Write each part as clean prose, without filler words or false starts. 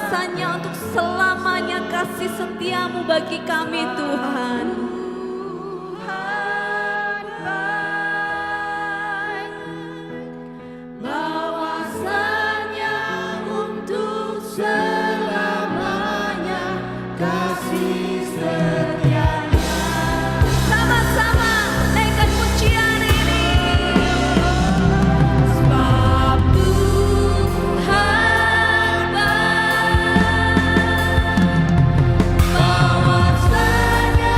kuasanya untuk selamanya kasih setiamu bagi kami Tuhan. Bahwasanya untuk selamanya kasih setianya. Sama-sama naikkan pujian ini. Sebab Tuhan baik, bahwasanya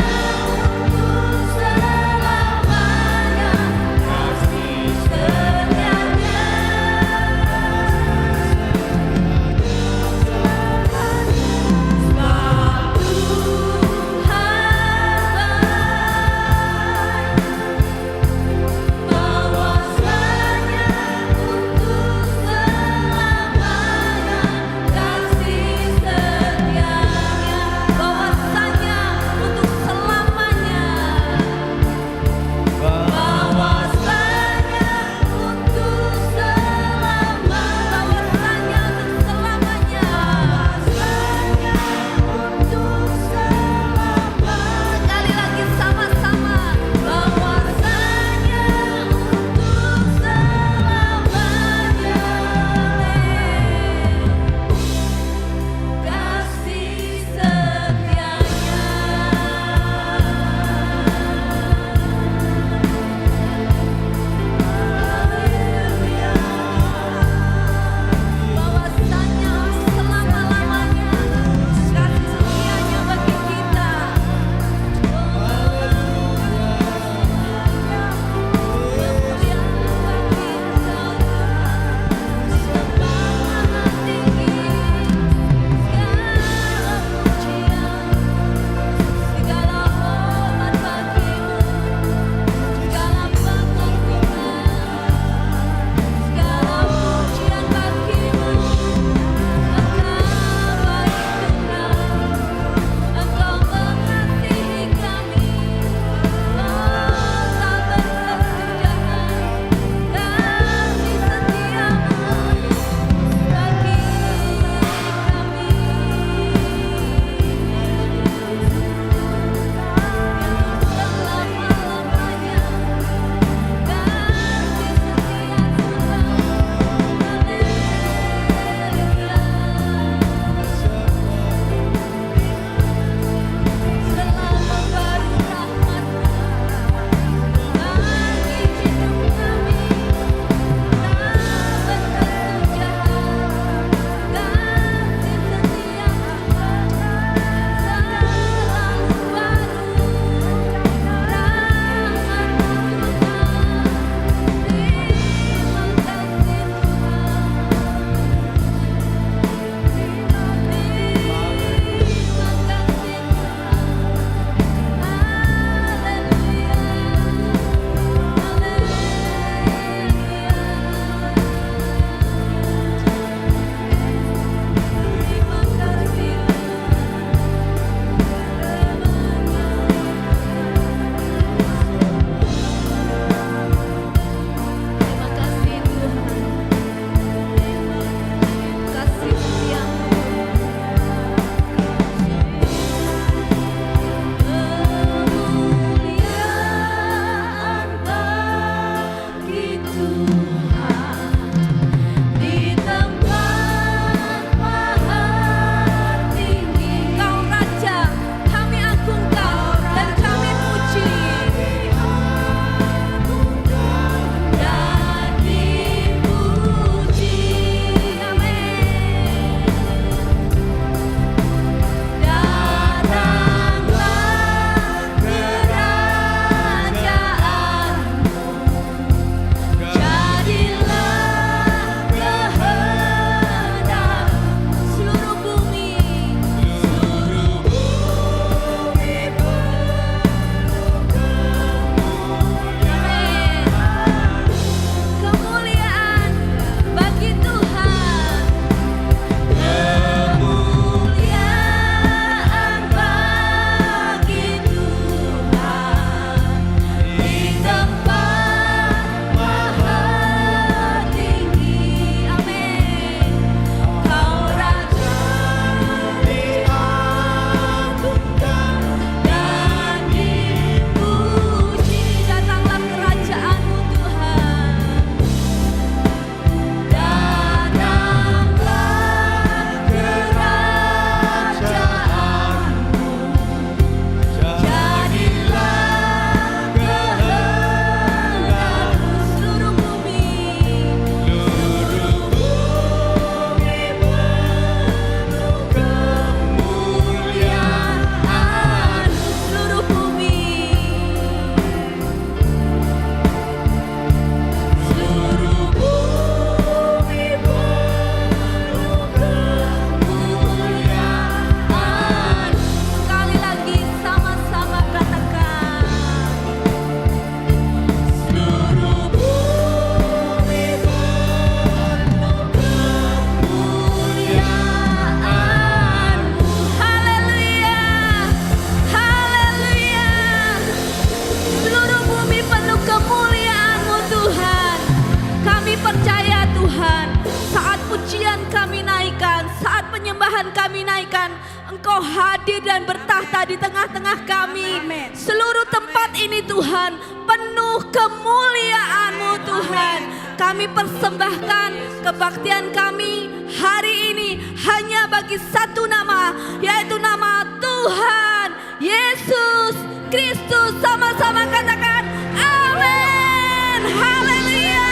Tuhan kami naikkan. Engkau hadir dan bertahta di tengah-tengah kami. Amin. Seluruh tempat ini Tuhan penuh kemuliaan-Mu Tuhan. Kami persembahkan kebaktian kami hari ini hanya bagi satu nama, yaitu nama Tuhan Yesus Kristus. Sama-sama katakan amin. Haleluya.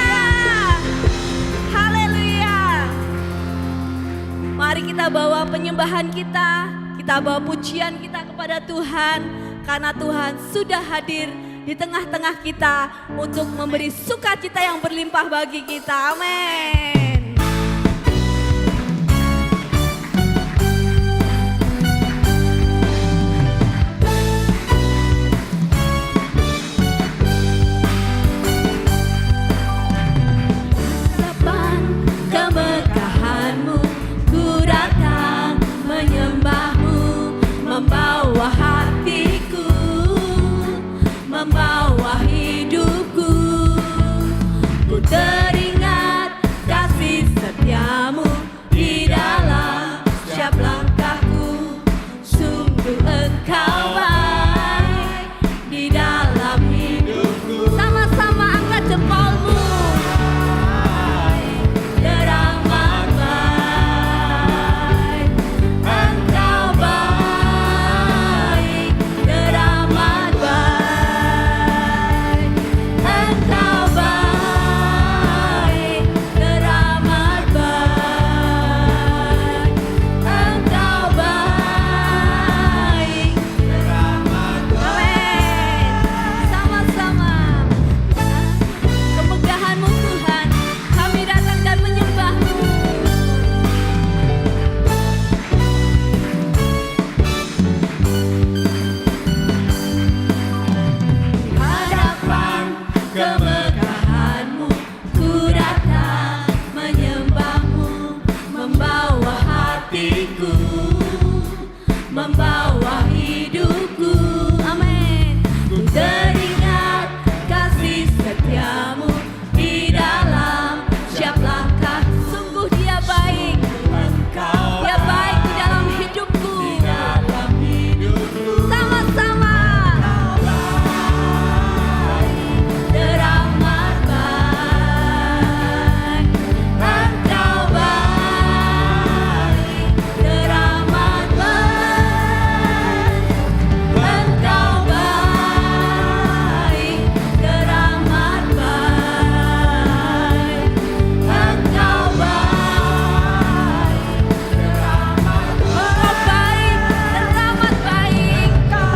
Haleluya. Mari kita bawa penyembahan kita bawa pujian kita kepada Tuhan, karena Tuhan sudah hadir di tengah-tengah kita untuk memberi sukacita yang berlimpah bagi kita. Amin. Harapan kemekahan-Mu, ku datang menyembah-Mu, membawa hatiku, membawa hidupku. Ku teringat kasih setia-Mu di dalam setiap langkahku. Sungguh Engkau baik di dalam hidupku. Sama-sama angkat jempolmu. Teramat baik, Engkau baik. Teramat baik, Engkau baik. Teramat baik, Engkau baik. Amin. Sama-sama. Kemegahan-Mu Tuhan, kami datang dan menyembah-Mu. Hadapan kemegahan-Mu, ku datang menyembah-Mu, membawa hatiku, membawa hidupku. Amin. Ku teringat kasih setia-Mu di dalam setiap langkah. Sungguh Dia baik. Dia baik di dalam hidupku. Sama-sama. Teramat baik, Engkau baik. Teramat baik, Engkau baik. Teramat baik, Engkau baik. Engkau baik, teramat baik. Engkau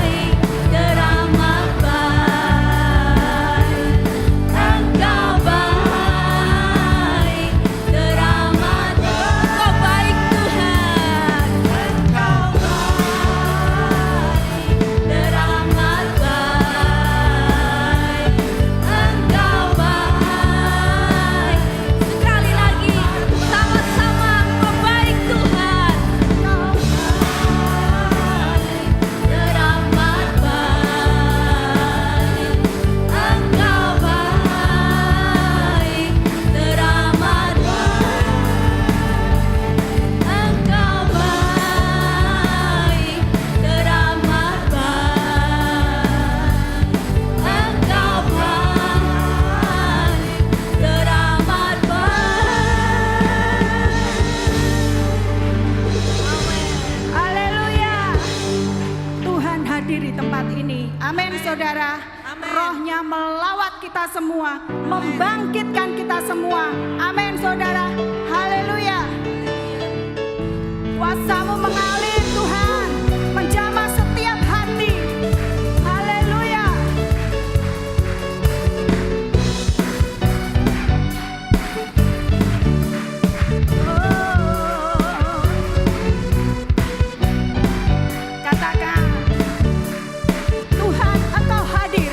baik, teramat baik. Engkau baik, teramat baik. Engkau baik Tuhan. Engkau baik, teramat baik. Engkau baik. Sekali lagi, sama-sama Engkau baik Tuhan. Engkau baik, teramat baik. Engkau baik, teramat baik. Engkau baik, teramat baik. Engkau baik, teramat baik. Haleluya. Tuhan hadir di tempat ini. Amin saudara. Rohnya melawat kita semua, membangkitkan kita semua. Amin saudara. Haleluya. Kuasa-Mu mengalir Tuhan, menjamah setiap hati. Haleluya. Katakan, Tuhan Engkau hadir.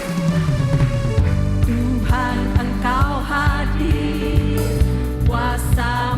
Tuhan Engkau hadir, kuasa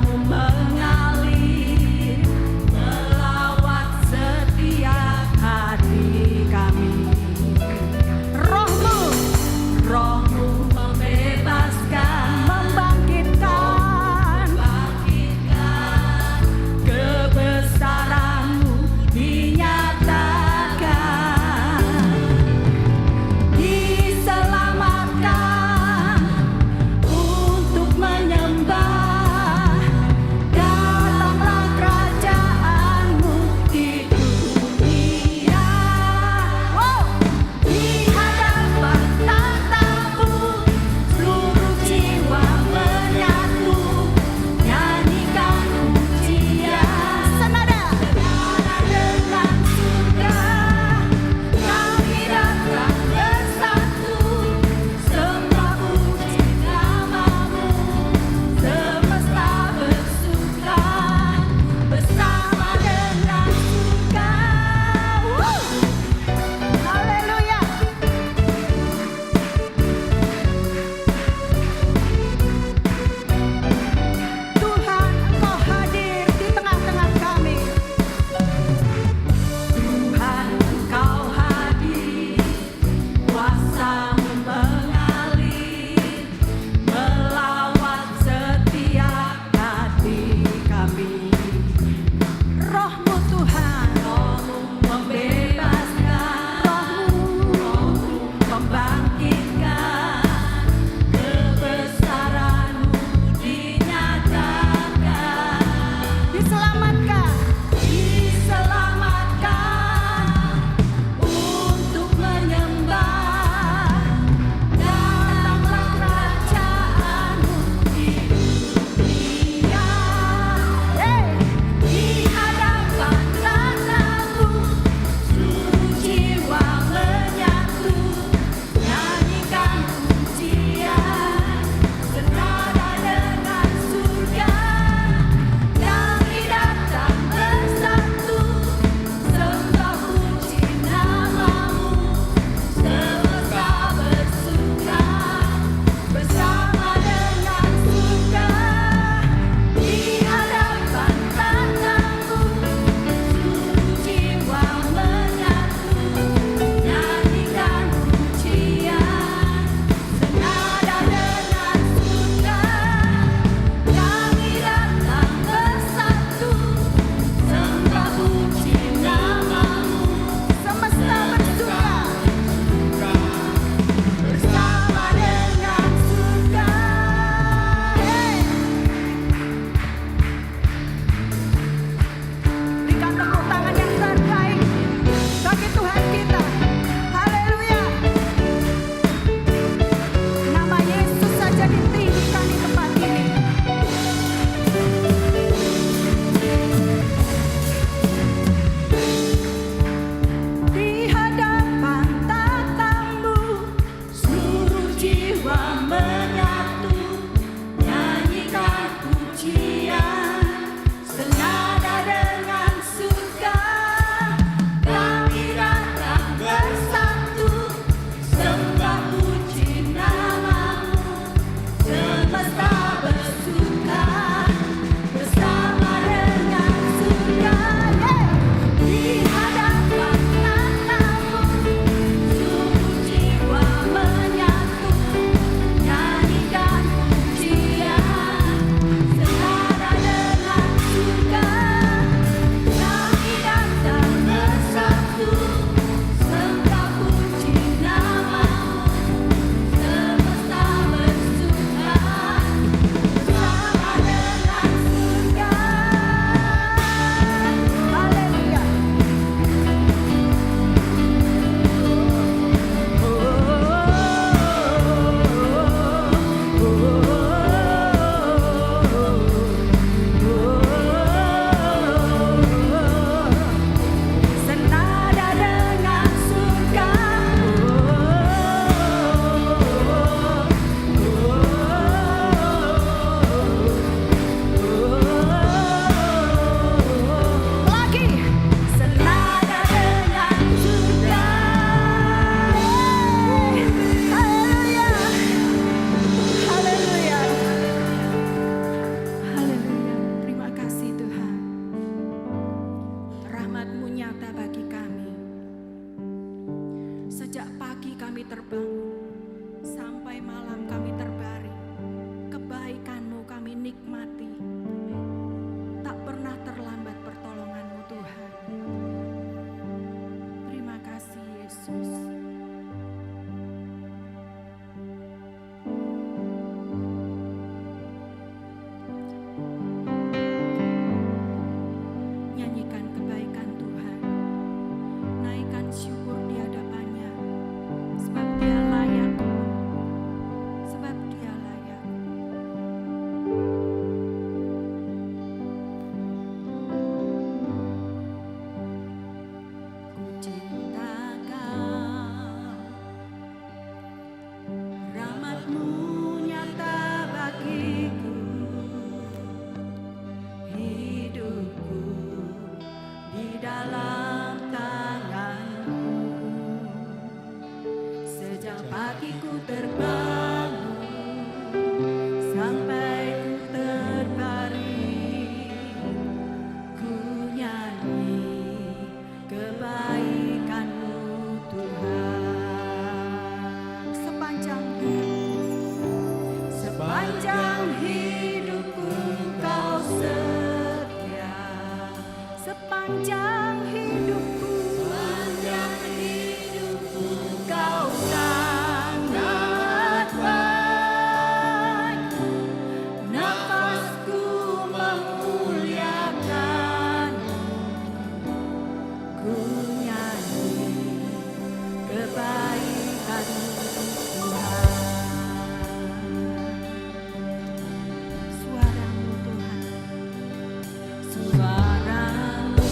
kami. Rohmu Tuhan, Rohmu membebaskan, Rohmu membangkitkan, kebesaran-Mu dinyatakan, diselamatkan, diselamatkan untuk menyembah. Datanglah kerajaan-Mu di dunia. Sepanjang hidupku, Kau sangat baik. Nafasku memuliakan, ku nyanyi kebaikan Tuhan. Suaramu Tuhan, suaramu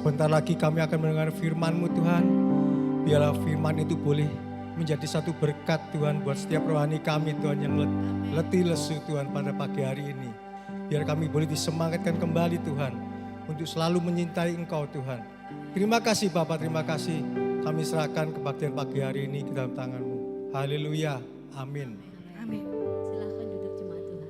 Sebentar lagi kami akan mendengar firman-Mu Tuhan. Biarlah firman itu boleh menjadi satu berkat Tuhan buat setiap rohani kami Tuhan yang letih lesu Tuhan pada pagi hari ini. Biar kami boleh disemangatkan kembali Tuhan untuk selalu menyintai Engkau Tuhan. Terima kasih Bapak, terima kasih. Kami serahkan kebaktian pagi hari ini ke dalam tangan-Mu. Haleluya, amin. Amin. Silahkan duduk jemaat Tuhan.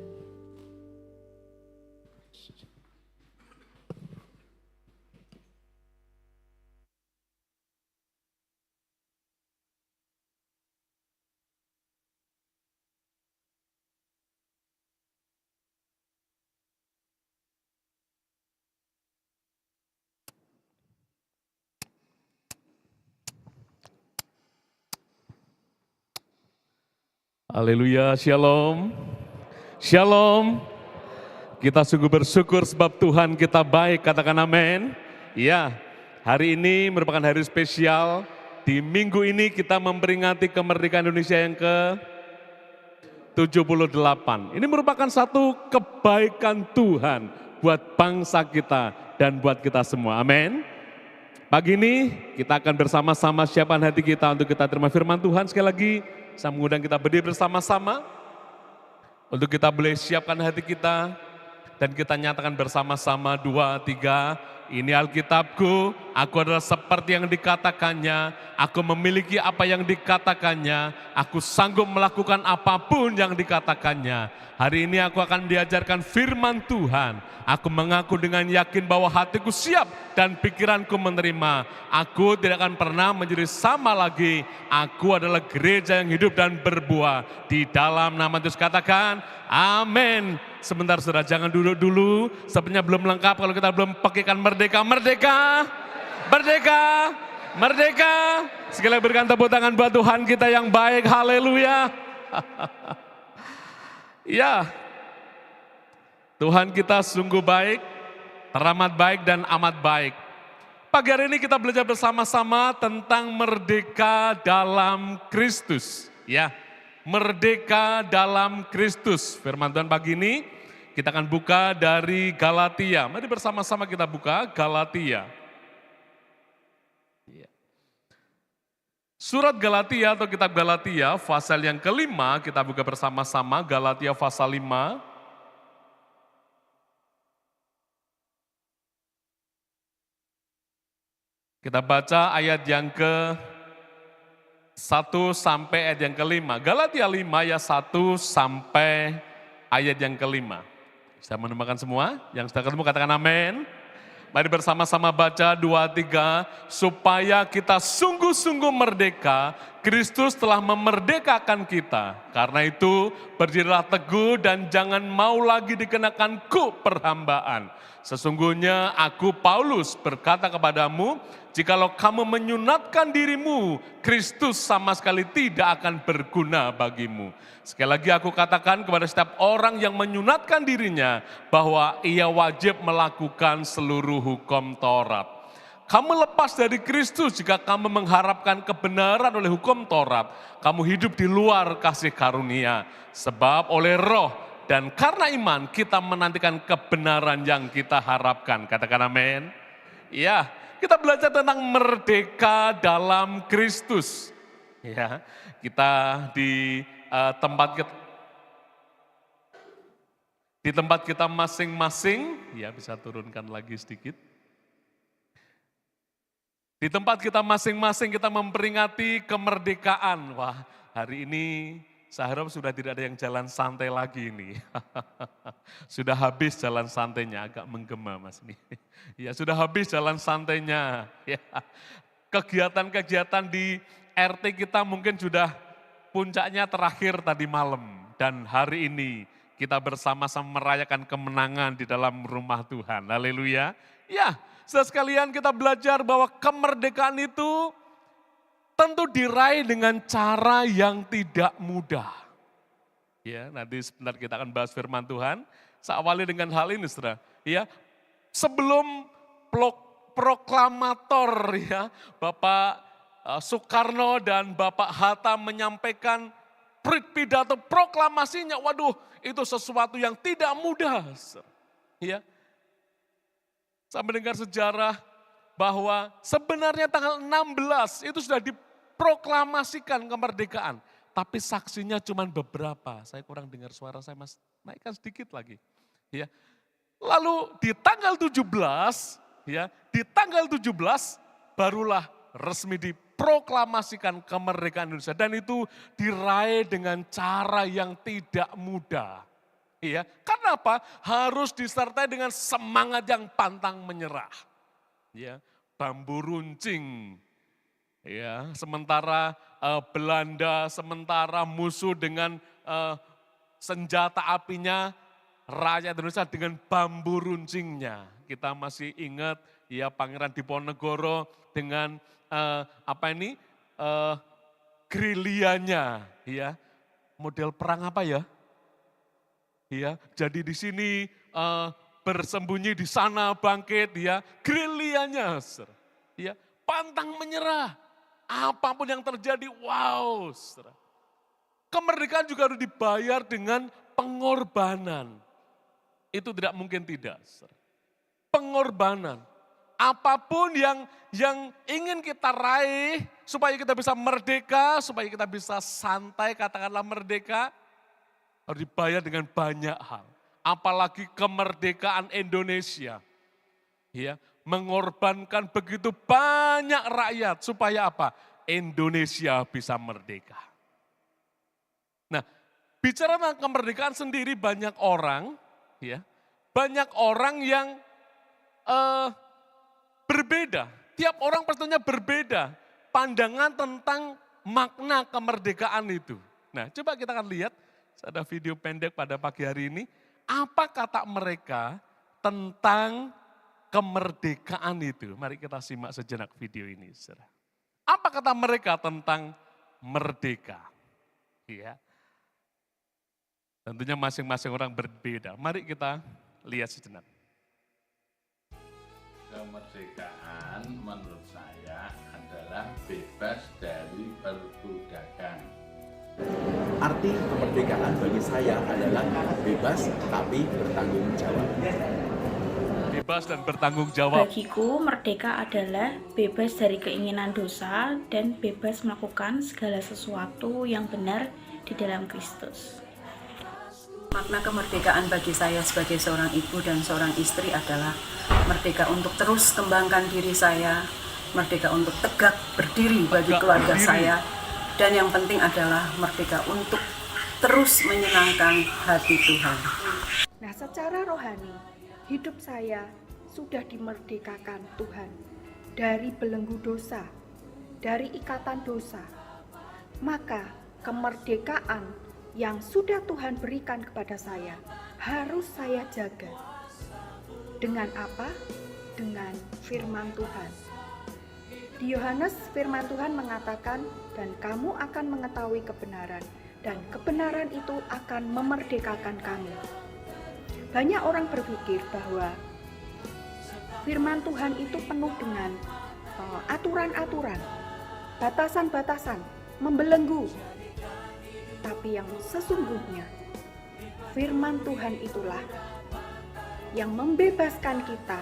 Haleluya, shalom. Shalom. Kita sungguh bersyukur sebab Tuhan kita baik, katakan amin. Ya, hari ini merupakan hari spesial. Di minggu ini kita memperingati kemerdekaan Indonesia yang ke-78. Ini merupakan satu kebaikan Tuhan buat bangsa kita dan buat kita semua, amin. Pagi ini kita akan bersama-sama siapkan hati kita untuk kita terima firman Tuhan. Sekali lagi, saya mengundang kita berdiri bersama-sama untuk kita boleh siapkan hati kita dan kita nyatakan bersama-sama 2, 3. Ini Alkitabku, aku adalah seperti yang dikatakannya, aku memiliki apa yang dikatakannya, aku sanggup melakukan apapun yang dikatakannya. Hari ini aku akan diajarkan firman Tuhan. Aku mengaku dengan yakin bahwa hatiku siap dan pikiranku menerima. Aku tidak akan pernah menjadi sama lagi. Aku adalah gereja yang hidup dan berbuah. Di dalam nama Yesus katakan, amin. Sebentar saudara, jangan duduk dulu. Sepertinya belum lengkap kalau kita belum pakaikan merdeka. Merdeka, merdeka, merdeka. Sekali lagi berikan tepuk tangan buat Tuhan kita yang baik. Haleluya. Ya, Tuhan kita sungguh baik, teramat baik dan amat baik. Pagi hari ini kita belajar bersama-sama tentang merdeka dalam Kristus. Ya, merdeka dalam Kristus. Firman Tuhan pagi ini kita akan buka dari Galatia. Mari bersama-sama kita buka Galatia. Surat Galatia atau kitab Galatia, pasal yang kelima, kita buka bersama-sama, Galatia pasal 5. Kita baca ayat yang ke-1 sampai ayat yang ke-5. Galatia 5 ayat 1 sampai ayat yang ke-5. Bisa menemukan semua? Yang sudah ketemu katakan amin. Mari bersama-sama baca 2, 3, supaya kita sungguh-sungguh merdeka, Kristus telah memerdekakan kita. Karena itu berdirilah teguh dan jangan mau lagi dikenakan kuk perhambaan. Sesungguhnya aku Paulus berkata kepadamu, jikalau kamu menyunatkan dirimu, Kristus sama sekali tidak akan berguna bagimu. Sekali lagi aku katakan kepada setiap orang yang menyunatkan dirinya bahwa ia wajib melakukan seluruh hukum Taurat. Kamu lepas dari Kristus jika kamu mengharapkan kebenaran oleh hukum Taurat. Kamu hidup di luar kasih karunia. Sebab oleh roh dan karena iman kita menantikan kebenaran yang kita harapkan. Katakan amin. Ya, kita belajar tentang merdeka dalam Kristus. Ya, kita di tempat kita masing-masing, ya bisa turunkan lagi sedikit. Di tempat kita masing-masing kita memperingati kemerdekaan. Wah, hari ini saya harap sudah tidak ada yang jalan santai lagi ini. Sudah habis jalan santainya, agak menggema mas ini. Ya sudah habis jalan santainya. Ya. Kegiatan-kegiatan di RT kita mungkin sudah puncaknya terakhir tadi malam. Dan hari ini kita bersama-sama merayakan kemenangan di dalam rumah Tuhan. Haleluya. Ya, saudara sekalian kita belajar bahwa kemerdekaan itu tentu diraih dengan cara yang tidak mudah. Ya, nanti sebentar kita akan bahas firman Tuhan. Saya awali dengan hal ini, saudara. Ya, sebelum proklamator ya, Bapak Soekarno dan Bapak Hatta menyampaikan pidato proklamasinya, waduh itu sesuatu yang tidak mudah. Ya, saya mendengar sejarah bahwa sebenarnya tanggal 16 itu sudah diproklamasikan kemerdekaan. Tapi saksinya cuma beberapa. Saya kurang dengar suara saya, Mas. Naikkan sedikit lagi. Ya. Lalu di tanggal 17, ya, di tanggal 17 barulah resmi diproklamasikan kemerdekaan Indonesia. Dan itu diraih dengan cara yang tidak mudah. Ya. Karena apa? Harus disertai dengan semangat yang pantang menyerah. Ya, bambu runcing. Ya, sementara Belanda, sementara musuh dengan senjata apinya, rakyat Indonesia dengan bambu runcingnya. Kita masih ingat ya Pangeran Diponegoro dengan gerilyanya, ya. Model perang apa ya? Ya, jadi di sini bersembunyi di sana bangkit, ya, gerilyanya, ya, pantang menyerah. Apapun yang terjadi, wow. Kemerdekaan juga harus dibayar dengan pengorbanan. Itu tidak mungkin tidak. Pengorbanan. Apapun yang ingin kita raih, supaya kita bisa merdeka, supaya kita bisa santai, katakanlah merdeka, harus dibayar dengan banyak hal. Apalagi kemerdekaan Indonesia. Ya, mengorbankan begitu banyak rakyat supaya apa? Indonesia bisa merdeka. Nah, bicara tentang kemerdekaan sendiri banyak orang, ya, banyak orang yang berbeda. Tiap orang pastinya berbeda pandangan tentang makna kemerdekaan itu. Nah, coba kita akan lihat, ada video pendek pada pagi hari ini, apa kata mereka tentang kemerdekaan itu. Mari kita simak sejenak video ini. Saudara. Apa kata mereka tentang merdeka? Ya. Tentunya masing-masing orang berbeda. Mari kita lihat sejenak. Kemerdekaan menurut saya adalah bebas dari perbudakan. Arti kemerdekaan bagi saya adalah bebas tapi bertanggung jawab. Bebas dan bertanggung jawab. Bagiku, merdeka adalah bebas dari keinginan dosa dan bebas melakukan segala sesuatu yang benar di dalam Kristus. Makna kemerdekaan bagi saya sebagai seorang ibu dan seorang istri adalah merdeka untuk terus kembangkan diri saya, merdeka untuk tegak berdiri bagi keluarga saya, dan yang penting adalah merdeka untuk terus menyenangkan hati Tuhan. Nah, secara rohani, hidup saya sudah dimerdekakan Tuhan dari belenggu dosa, dari ikatan dosa. Maka kemerdekaan yang sudah Tuhan berikan kepada saya harus saya jaga. Dengan apa? Dengan firman Tuhan. Di Yohanes firman Tuhan mengatakan, dan kamu akan mengetahui kebenaran, dan kebenaran itu akan memerdekakan kamu. Banyak orang berpikir bahwa firman Tuhan itu penuh dengan aturan-aturan, batasan-batasan, membelenggu. Tapi yang sesungguhnya, firman Tuhan itulah yang membebaskan kita,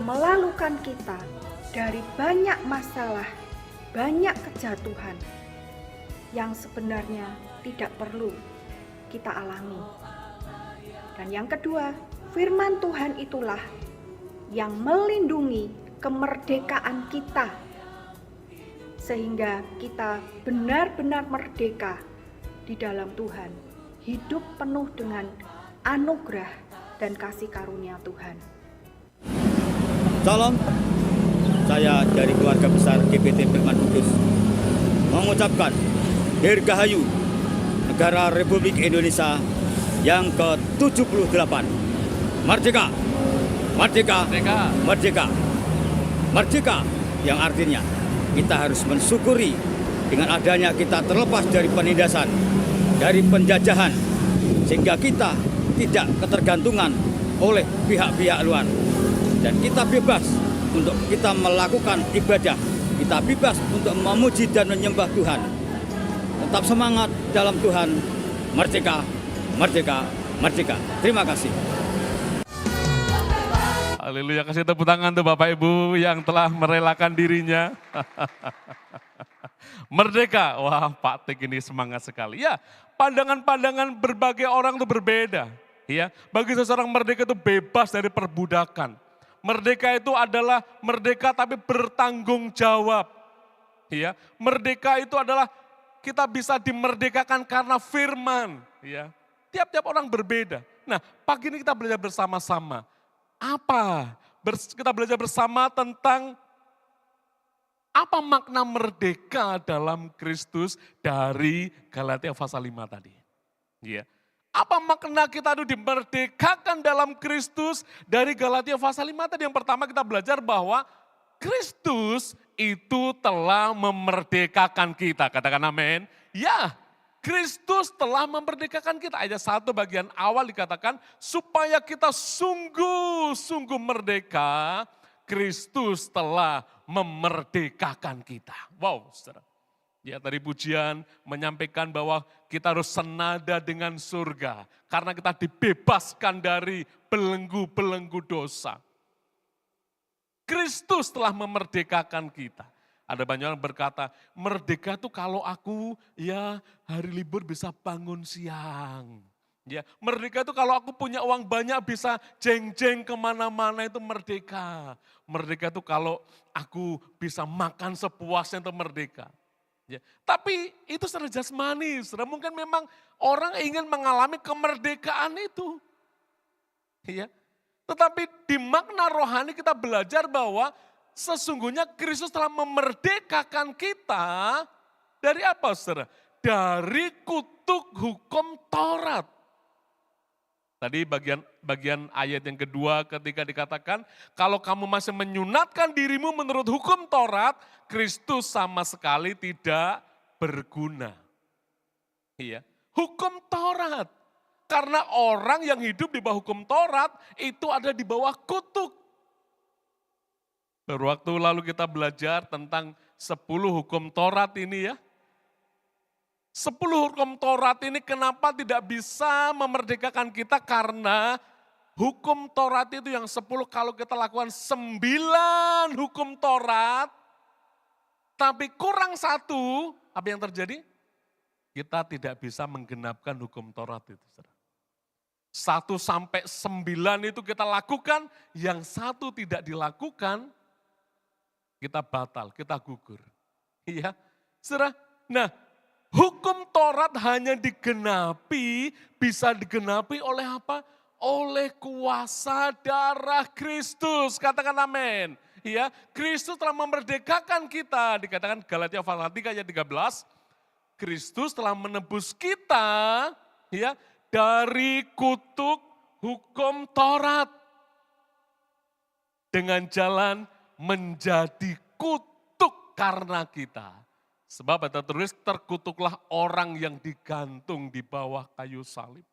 melalukan kita dari banyak masalah, banyak kejatuhan yang sebenarnya tidak perlu kita alami. Dan yang kedua, firman Tuhan itulah yang melindungi kemerdekaan kita, sehingga kita benar-benar merdeka di dalam Tuhan, hidup penuh dengan anugerah dan kasih karunia Tuhan. Salam, saya dari keluarga besar GPT Firman Kudus mengucapkan Dirgahayu Negara Republik Indonesia yang ke-78. Merdeka, merdeka, merdeka, merdeka. Merdeka yang artinya kita harus mensyukuri dengan adanya kita terlepas dari penindasan, dari penjajahan, sehingga kita tidak ketergantungan oleh pihak-pihak luar. Dan kita bebas untuk kita melakukan ibadah, kita bebas untuk memuji dan menyembah Tuhan. Tetap semangat dalam Tuhan, merdeka, merdeka, merdeka. Terima kasih. Haleluya, kasih tepuk tangan tuh Bapak Ibu yang telah merelakan dirinya. Merdeka, wah Pak Tik ini semangat sekali. Ya, pandangan-pandangan berbagai orang itu berbeda. Ya, bagi seseorang merdeka itu bebas dari perbudakan. Merdeka itu adalah merdeka tapi bertanggung jawab. Ya, merdeka itu adalah kita bisa dimerdekakan karena firman. Ya, tiap-tiap orang berbeda. Nah, pagi ini kita belajar bersama-sama. Apa? Kita belajar bersama tentang apa makna merdeka dalam Kristus dari Galatia pasal 5 tadi. Ya. Apa makna kita itu dimerdekakan dalam Kristus dari Galatia pasal 5 tadi? Yang pertama kita belajar bahwa Kristus itu telah memerdekakan kita. Katakan amin. Ya, Kristus telah memerdekakan kita. Ayat 1 bagian awal dikatakan, supaya kita sungguh-sungguh merdeka, Kristus telah memerdekakan kita. Wow, saudara. Ya, tadi pujian menyampaikan bahwa kita harus senada dengan surga. Karena kita dibebaskan dari belenggu-belenggu dosa. Kristus telah memerdekakan kita. Ada banyak orang berkata, merdeka itu kalau aku ya hari libur bisa bangun siang. Ya, merdeka itu kalau aku punya uang banyak bisa jeng-jeng kemana-mana itu merdeka. Merdeka itu kalau aku bisa makan sepuasnya itu merdeka. Ya, tapi itu secara jasmani, mungkin memang orang ingin mengalami kemerdekaan itu. Ya, tetapi di makna rohani kita belajar bahwa sesungguhnya Kristus telah memerdekakan kita dari apa, saudara? Dari kutuk hukum Taurat. Tadi bagian ayat yang kedua ketika dikatakan, kalau kamu masih menyunatkan dirimu menurut hukum Taurat, Kristus sama sekali tidak berguna. Iya, hukum Taurat. Karena orang yang hidup di bawah hukum Taurat itu ada di bawah kutuk. Waktu lalu kita belajar tentang 10 hukum Taurat ini ya. 10 hukum Taurat ini kenapa tidak bisa memerdekakan kita karena hukum Taurat itu yang 10 kalau kita lakukan 9 hukum Taurat, tapi kurang 1, apa yang terjadi? Kita tidak bisa menggenapkan hukum Taurat itu. 1 sampai 9 itu kita lakukan, yang 1 tidak dilakukan, kita batal, kita gugur. Iya, saudara. Nah, hukum Taurat hanya digenapi, bisa digenapi oleh apa? Oleh kuasa darah Kristus. Katakan amin. Iya, Kristus telah memerdekakan kita. Dikatakan Galatia pasal 3 ayat 13. Kristus telah menebus kita ya dari kutuk hukum Taurat. Dengan jalan menjadi kutuk karena kita. Sebab ada tertulis, terkutuklah orang yang digantung di bawah kayu salib.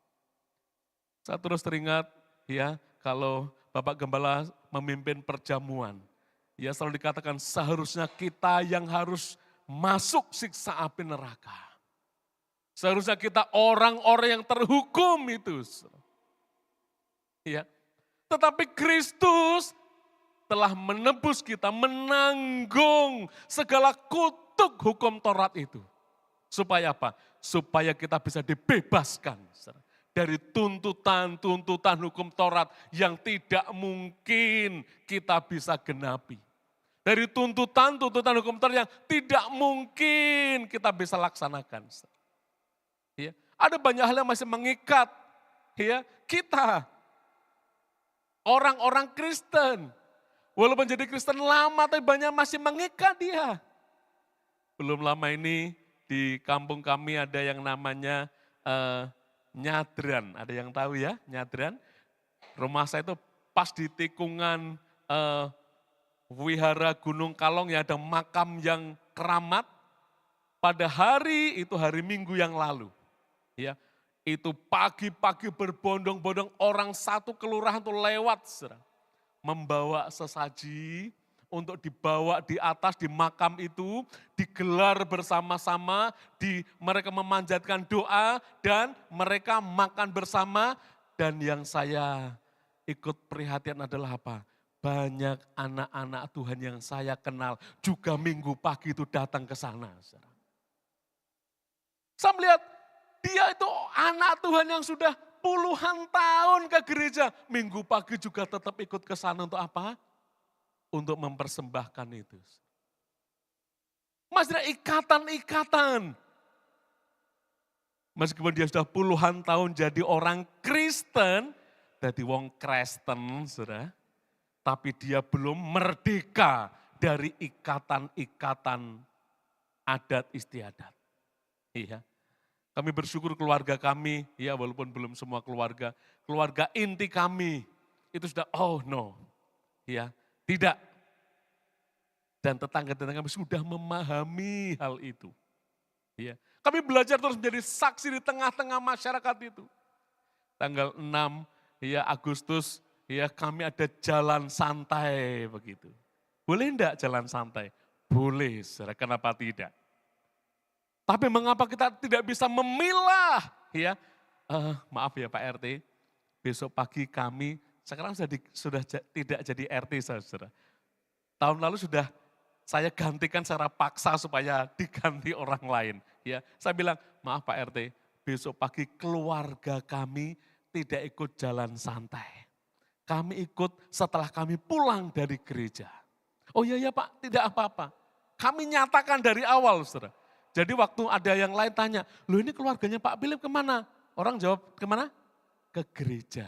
Saya terus teringat ya, kalau Bapak Gembala memimpin perjamuan, ya selalu dikatakan seharusnya kita yang harus masuk siksa api neraka. Seharusnya kita orang-orang yang terhukum itu. Ya. Tetapi Kristus telah menebus kita, menanggung segala kutuk hukum Taurat itu. Supaya apa? Supaya kita bisa dibebaskan dari tuntutan-tuntutan hukum Taurat yang tidak mungkin kita bisa genapi. Dari tuntutan-tuntutan hukum Taurat yang tidak mungkin kita bisa laksanakan. Ya, ada banyak hal yang masih mengikat ya, kita, orang-orang Kristen. Walaupun jadi Kristen lama, tapi banyak masih mengikat dia. Belum lama ini di kampung kami ada yang namanya Nyadran. Ada yang tahu ya Nyadran? Rumah saya itu pas di tikungan Wihara Gunung Kalong ya, ada makam yang keramat. Pada hari itu hari Minggu yang lalu. Ya, itu pagi-pagi berbondong-bondong orang satu kelurahan tuh lewat. Membawa sesaji untuk dibawa di atas di makam itu, digelar bersama-sama, mereka memanjatkan doa dan mereka makan bersama. Dan yang saya ikut prihatin adalah apa? banyak anak-anak Tuhan yang saya kenal juga minggu pagi itu datang ke sana. Saudara. Saya melihat dia itu anak Tuhan yang sudah puluhan tahun ke gereja. Minggu pagi juga tetap ikut ke sana untuk apa? Untuk mempersembahkan itu. Masih ada ikatan-ikatan. Meskipun dia sudah puluhan tahun jadi orang Kristen, jadi wong Kristen, saudara, tapi dia belum merdeka dari ikatan-ikatan adat istiadat. Iya. Kami bersyukur keluarga kami, ya walaupun belum semua keluarga inti kami itu sudah ya tidak. Dan tetangga-tetangga kami sudah memahami hal itu. Ya. Kami belajar terus menjadi saksi di tengah-tengah masyarakat itu. Tanggal 6 ya Agustus ya kami ada jalan santai begitu. Boleh enggak jalan santai? Boleh, saudara, kenapa tidak? Tapi mengapa kita tidak bisa memilah ya? Maaf ya Pak RT, besok pagi kami sekarang sudah tidak jadi RT saudara. Tahun lalu sudah saya gantikan secara paksa supaya diganti orang lain. Ya, saya bilang, maaf Pak RT, besok pagi keluarga kami tidak ikut jalan santai. Kami ikut setelah kami pulang dari gereja. Oh iya ya Pak, tidak apa-apa. Kami nyatakan dari awal, saudara. Jadi waktu ada yang lain tanya, loh ini keluarganya Pak Philip kemana? Orang jawab, kemana? Ke gereja.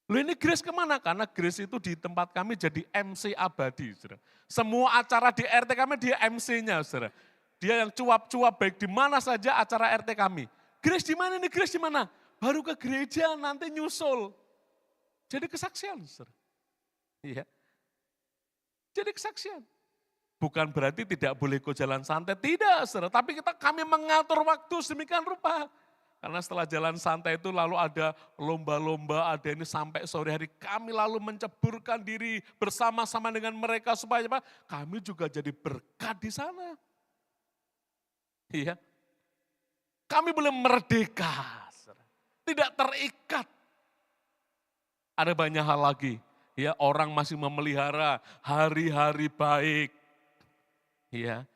Loh ini Grace kemana? Karena Grace itu di tempat kami jadi MC abadi. Saudara. Semua acara di RT kami dia MC-nya. Saudara. Dia yang cuap-cuap baik di mana saja acara RT kami. Grace di mana nih? Grace di mana? Baru ke gereja nanti nyusul. Jadi kesaksian. Saudara. Iya. Jadi kesaksian. Bukan berarti tidak boleh ikut jalan santai. Tidak, saudara. Tapi kami mengatur waktu sedemikian rupa. Karena setelah jalan santai itu lalu ada lomba-lomba, ada ini sampai sore hari. Kami lalu menceburkan diri bersama-sama dengan mereka supaya apa? Kami juga jadi berkat di sana. Iya. Kami boleh merdeka. Tidak terikat. Ada banyak hal lagi. Ya, orang masih memelihara hari-hari baik. Iya.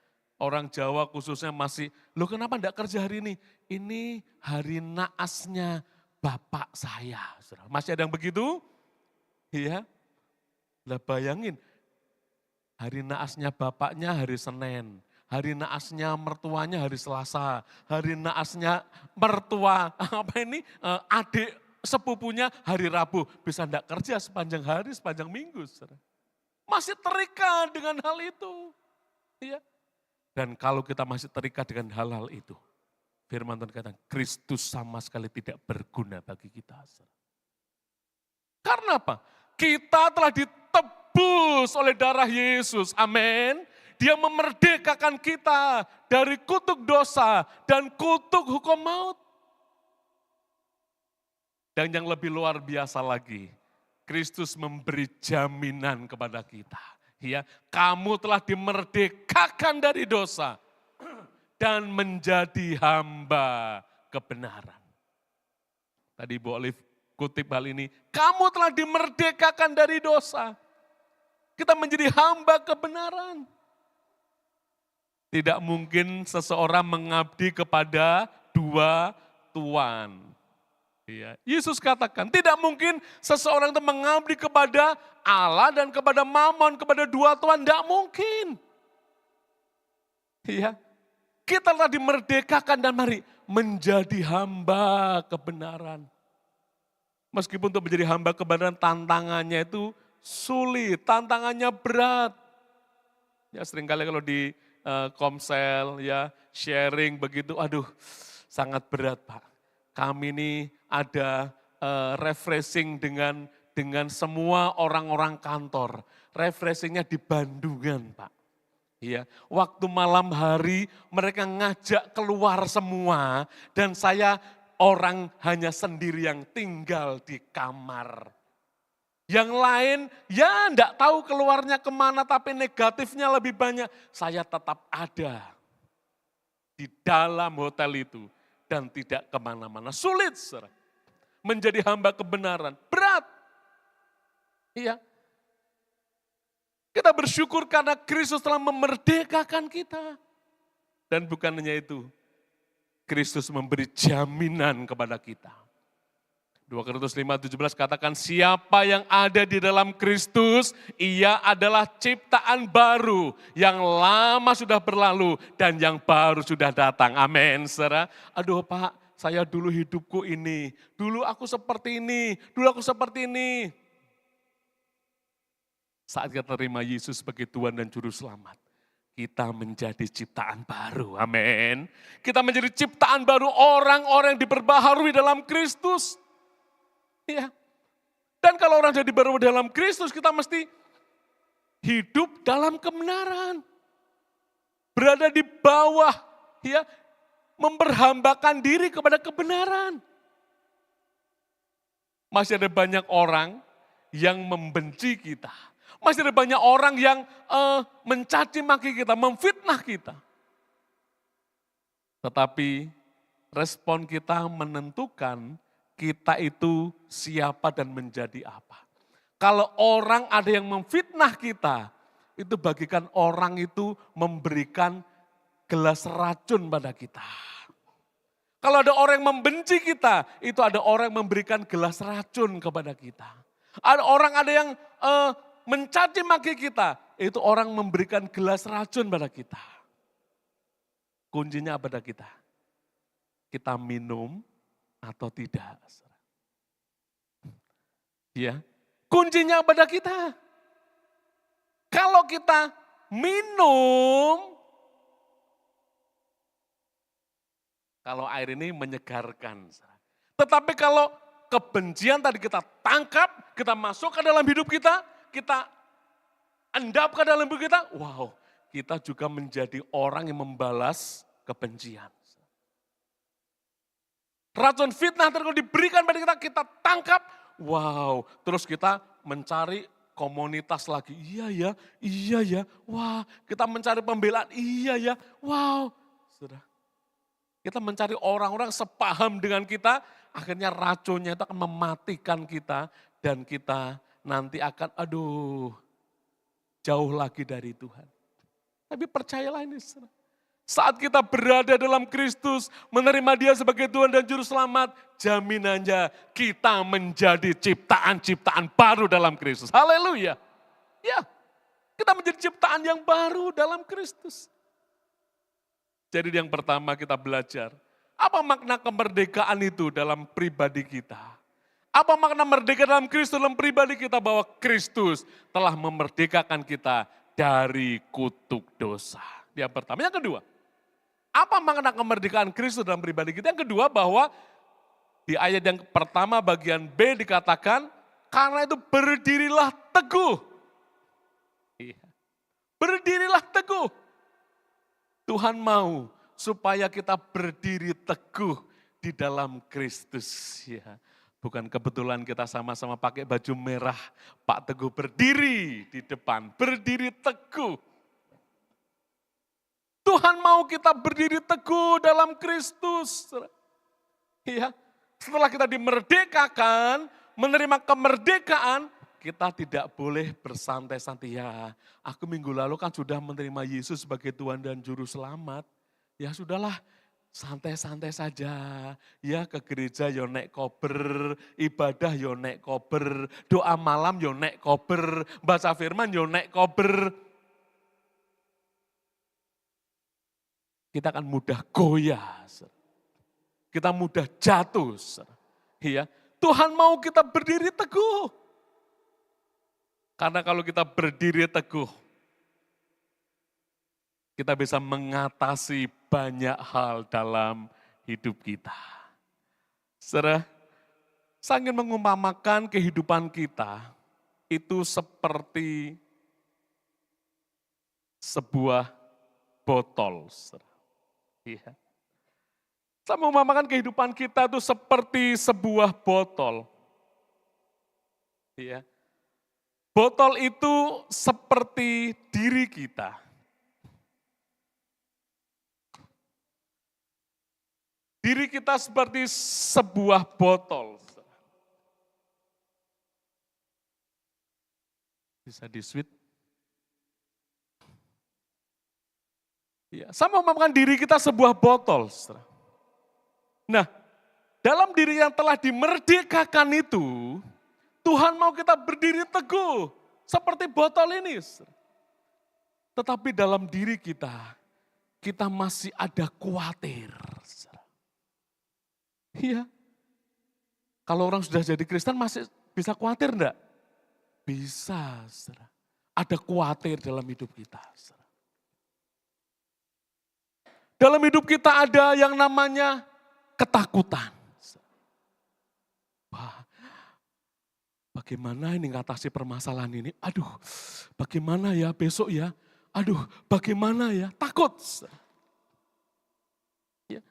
Orang Jawa khususnya masih, loh kenapa enggak kerja hari ini? Ini hari naasnya bapak saya. Masih ada yang begitu? Iya. Lah bayangin, hari naasnya bapaknya hari Senin. Hari naasnya mertuanya hari Selasa. Hari naasnya mertua, adik sepupunya hari Rabu. Bisa enggak kerja sepanjang hari, sepanjang minggu. Masih terikat dengan hal itu. Iya. Dan kalau kita masih terikat dengan hal-hal itu, firman Tuhan katakan, Kristus sama sekali tidak berguna bagi kita. Karena apa? Kita telah ditebus oleh darah Yesus, amin. Dia memerdekakan kita dari kutuk dosa dan kutuk hukum maut. Dan yang lebih luar biasa lagi, Kristus memberi jaminan kepada kita. Ya, kamu telah dimerdekakan dari dosa dan menjadi hamba kebenaran. Tadi Ibu Olive kutip hal ini, kamu telah dimerdekakan dari dosa. Kita menjadi hamba kebenaran. Tidak mungkin seseorang mengabdi kepada dua tuan. Ya, Yesus katakan, tidak mungkin seseorang itu mengabdi kepada Allah dan kepada Mammon, kepada dua tuan, tidak mungkin. Ya, kita telah dimerdekakan dan mari menjadi hamba kebenaran. Meskipun untuk menjadi hamba kebenaran tantangannya itu sulit, tantangannya berat. Ya seringkali kalau di komsel ya sharing begitu, aduh sangat berat Pak. Kami ini ada refreshing dengan semua orang-orang kantor. Refreshingnya di Bandungan Pak. Ya, waktu malam hari mereka ngajak keluar semua dan saya orang hanya sendiri yang tinggal di kamar. Yang lain ya enggak tahu keluarnya kemana tapi negatifnya lebih banyak. Saya tetap ada di dalam hotel itu. Dan tidak kemana-mana. Sulit, saudara. Menjadi hamba kebenaran. Berat. Iya. Kita bersyukur karena Kristus telah memerdekakan kita. Dan bukan hanya itu, Kristus memberi jaminan kepada kita. 2 Korintus 5:17 katakan, siapa yang ada di dalam Kristus, ia adalah ciptaan baru. Yang lama sudah berlalu dan yang baru sudah datang. Amin, saudara. Aduh Pak, saya dulu hidupku ini. Dulu aku seperti ini. Dulu aku seperti ini. Saat kita terima Yesus sebagai Tuhan dan Juru Selamat, kita menjadi ciptaan baru. Amin. Kita menjadi ciptaan baru, orang-orang yang diperbaharui dalam Kristus. Ya. Dan kalau orang jadi baru dalam Kristus, kita mesti hidup dalam kebenaran. Berada di bawah, ya, memperhambakan diri kepada kebenaran. Masih ada banyak orang yang membenci kita. Masih ada banyak orang yang mencaci maki kita, memfitnah kita. Tetapi respon kita menentukan kita itu siapa dan menjadi apa. Kalau orang ada yang memfitnah kita, itu bagikan orang itu memberikan gelas racun pada kita. Kalau ada orang yang membenci kita, itu ada orang yang memberikan gelas racun kepada kita. Ada yang mencaci maki kita, itu orang memberikan gelas racun pada kita. Kuncinya pada kita. Kita minum atau tidak. Ya, kuncinya pada kita. Kalau kita minum, kalau air ini menyegarkan. Tetapi kalau kebencian tadi kita tangkap, kita masuk ke dalam hidup kita endapkan dalam hidup kita, wow, kita juga menjadi orang yang membalas kebencian. Racun fitnah terus diberikan pada kita, kita tangkap, wow, terus kita mencari komunitas lagi, iya ya, wah, kita mencari pembelaan, iya ya, wow, sudah. Kita mencari orang-orang sepaham dengan kita, akhirnya racunnya itu akan mematikan kita, dan kita nanti akan, jauh lagi dari Tuhan. Tapi percayalah ini, saat kita berada dalam Kristus, menerima Dia sebagai Tuhan dan Juru Selamat, jaminannya kita menjadi ciptaan-ciptaan baru dalam Kristus. Haleluya. Ya, kita menjadi ciptaan yang baru dalam Kristus. Jadi yang pertama kita belajar, apa makna kemerdekaan itu dalam pribadi kita? Apa makna merdeka dalam Kristus dalam pribadi kita, bahwa Kristus telah memerdekakan kita dari kutuk dosa. Yang pertama. Yang kedua, apa makna kemerdekaan Kristus dalam pribadi kita? Yang kedua, bahwa di ayat yang pertama bagian B dikatakan, karena itu berdirilah teguh. Iya. Berdirilah teguh. Tuhan mau supaya kita berdiri teguh di dalam Kristus. Ya. Bukan kebetulan kita sama-sama pakai baju merah, Pak Teguh berdiri di depan, berdiri teguh. Tuhan mau kita berdiri teguh dalam Kristus. Ya, setelah kita dimerdekakan, menerima kemerdekaan, kita tidak boleh bersantai-santai. Ya, aku minggu lalu kan sudah menerima Yesus sebagai Tuhan dan Juru Selamat. Ya sudahlah, santai-santai saja, ya ke gereja yo nek kober, ibadah yo nek kober, doa malam yo nek kober, baca firman yo nek kober. Kita akan mudah goyah, kita mudah jatuh. Ya, Tuhan mau kita berdiri teguh. Karena kalau kita berdiri teguh, kita bisa mengatasi banyak hal dalam hidup kita. Saudara, saya ingin mengumpamakan kehidupan kita itu seperti sebuah botol. Iya. Saya mengumpamakan kehidupan kita itu seperti sebuah botol. Iya. Botol itu seperti diri kita. Diri kita seperti sebuah botol. Bisa di switch. Ya, sama memakan diri kita sebuah botol. Saudara. Nah, dalam diri yang telah dimerdekakan itu, Tuhan mau kita berdiri teguh seperti botol ini. Saudara. Tetapi dalam diri kita masih ada khawatir. Saudara. Iya. Kalau orang sudah jadi Kristen masih bisa khawatir enggak? Bisa, saudara. Ada khawatir dalam hidup kita. Saudara. Dalam hidup kita ada yang namanya ketakutan. Wah, bagaimana ini ngatasi permasalahan ini? Aduh, bagaimana ya besok ya? Aduh, bagaimana ya? Takut. Ya.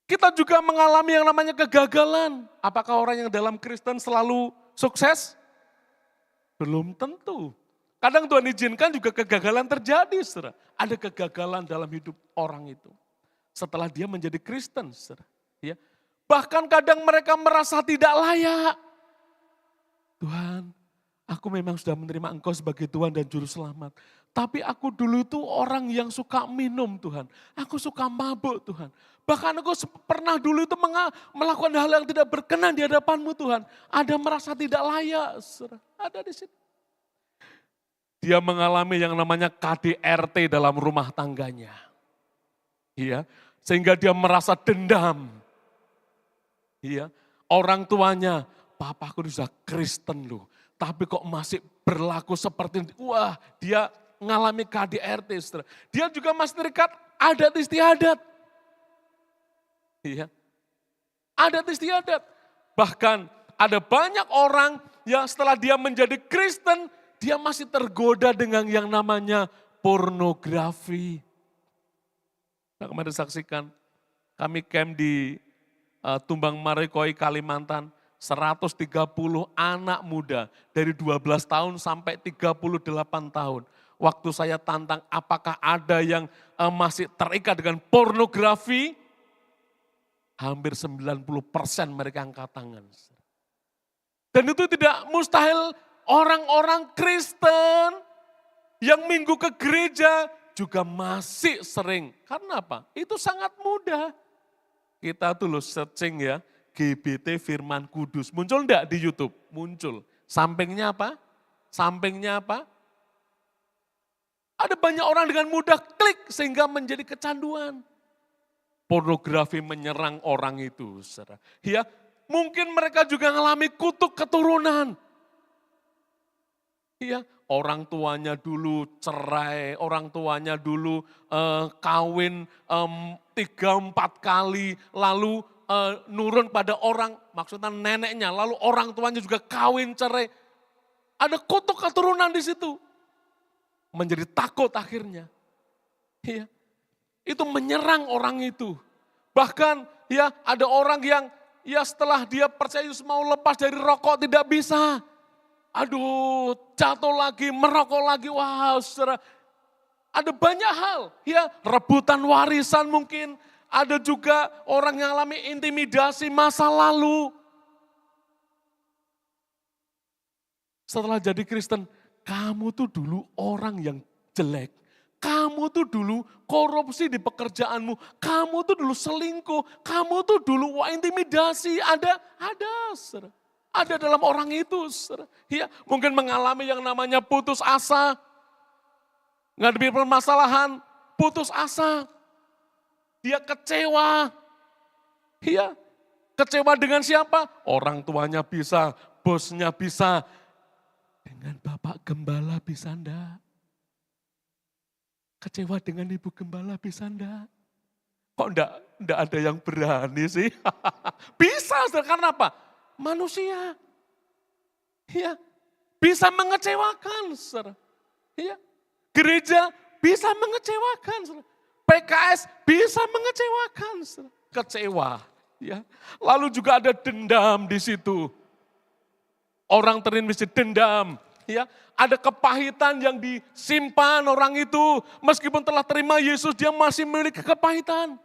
Kita juga mengalami yang namanya kegagalan. Apakah orang yang dalam Kristen selalu sukses? Belum tentu. Kadang Tuhan izinkan juga kegagalan terjadi, saudara. Ada kegagalan dalam hidup orang itu. Setelah dia menjadi Kristen, saudara. Ya. Bahkan kadang mereka merasa tidak layak. Tuhan, aku memang sudah menerima Engkau sebagai Tuhan dan Juru Selamat. Tapi aku dulu itu orang yang suka minum, Tuhan. Aku suka mabuk, Tuhan. Bahkan aku pernah dulu itu melakukan hal yang tidak berkenan di hadapan-Mu, Tuhan. Ada merasa tidak layak, saudara. Ada di situ. Dia mengalami yang namanya KDRT dalam rumah tangganya. Iya, sehingga dia merasa dendam. Iya, orang tuanya, papaku sudah Kristen loh, tapi kok masih berlaku seperti ini. Wah, dia mengalami KDRT. Saudara. Dia juga masih terikat adat istiadat. Iya, adat istiadat. Bahkan ada banyak orang yang setelah dia menjadi Kristen, dia masih tergoda dengan yang namanya pornografi. Nah, kemarin saksikan, kami camp di Tumbang Marikoi, Kalimantan. 130 anak muda dari 12 tahun sampai 38 tahun. Waktu saya tantang apakah ada yang masih terikat dengan pornografi, hampir 90% mereka angkat tangan. Dan itu tidak mustahil. Orang-orang Kristen yang minggu ke gereja juga masih sering. Karena apa? Itu sangat mudah. Kita tuh loh searching ya, GBT Firman Kudus. Muncul enggak di YouTube? Muncul. Sampingnya apa? Sampingnya apa? Ada banyak orang dengan mudah klik sehingga menjadi kecanduan. Pornografi menyerang orang itu. Saudara. Ya, mungkin mereka juga mengalami kutuk keturunan. Iya, orang tuanya dulu cerai, orang tuanya dulu kawin 3-4 kali, lalu nurun pada orang, maksudnya neneknya, lalu orang tuanya juga kawin cerai. Ada kutuk keturunan di situ. Menjadi takut akhirnya. Iya. Itu menyerang orang itu. Bahkan ya ada orang yang ya setelah dia percaya Yesus mau lepas dari rokok tidak bisa. Aduh, jatuh lagi, merokok lagi, wah saudara. Ada banyak hal, ya rebutan warisan mungkin. Ada juga orang yang alami intimidasi masa lalu. Setelah jadi Kristen, kamu tuh dulu orang yang jelek. Kamu tuh dulu korupsi di pekerjaanmu. Kamu tuh dulu selingkuh. Kamu tuh dulu intimidasi. Ada, saudara. Ada dalam orang itu, ya, mungkin mengalami yang namanya putus asa, ngadepi permasalahan, putus asa, dia kecewa, ya, kecewa dengan siapa? Orang tuanya bisa, bosnya bisa, dengan Bapak Gembala bisa enggak? Kecewa dengan Ibu Gembala bisa enggak? Kok enggak ada yang berani sih? Bisa, karena apa? Manusia, ya, bisa mengecewakan, saudara. Ya, gereja bisa mengecewakan, saudara. PKS bisa mengecewakan, saudara. Kecewa, ya. Lalu juga ada dendam di situ. Orang terinfeksi dendam, ya. Ada kepahitan yang disimpan orang itu, meskipun telah terima Yesus, dia masih memiliki kepahitan.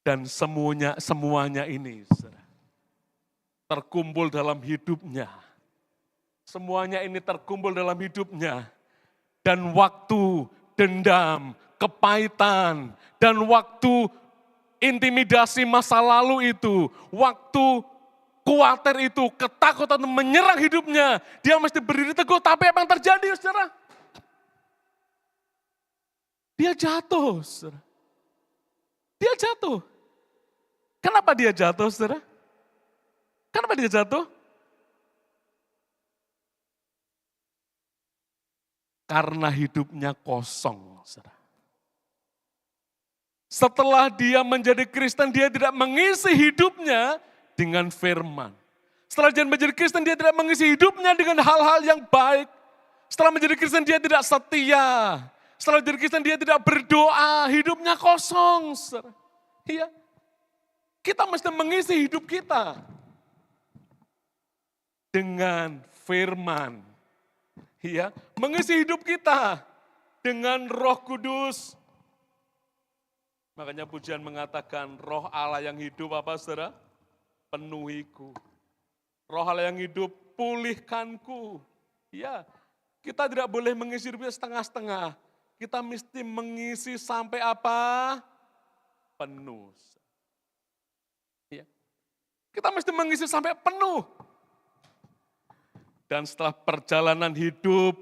Dan semuanya ini saudara, terkumpul dalam hidupnya. Semuanya ini terkumpul dalam hidupnya. Dan waktu dendam, kepahitan, dan waktu intimidasi masa lalu itu, waktu khawatir itu, ketakutan menyerang hidupnya, dia mesti berdiri teguh. Tapi apa yang terjadi, saudara? Dia jatuh, saudara. Dia jatuh. Kenapa dia jatuh, saudara? Kenapa dia jatuh? Karena hidupnya kosong, saudara. Setelah dia menjadi Kristen, dia tidak mengisi hidupnya dengan firman. Setelah dia menjadi Kristen, dia tidak mengisi hidupnya dengan hal-hal yang baik. Setelah menjadi Kristen, dia tidak setia. Setelah menjadi Kristen, dia tidak berdoa. Hidupnya kosong. Iya. Kita mesti mengisi hidup kita dengan firman. Iya. Mengisi hidup kita dengan Roh Kudus. Makanya pujian mengatakan, Roh Allah yang hidup apa, saudara? Penuhiku. Roh Allah yang hidup, pulihkanku. Ya, kita tidak boleh mengisi hidupnya setengah-setengah. Kita mesti mengisi sampai apa? Penuh. Ya. Kita mesti mengisi sampai penuh. Dan setelah perjalanan hidup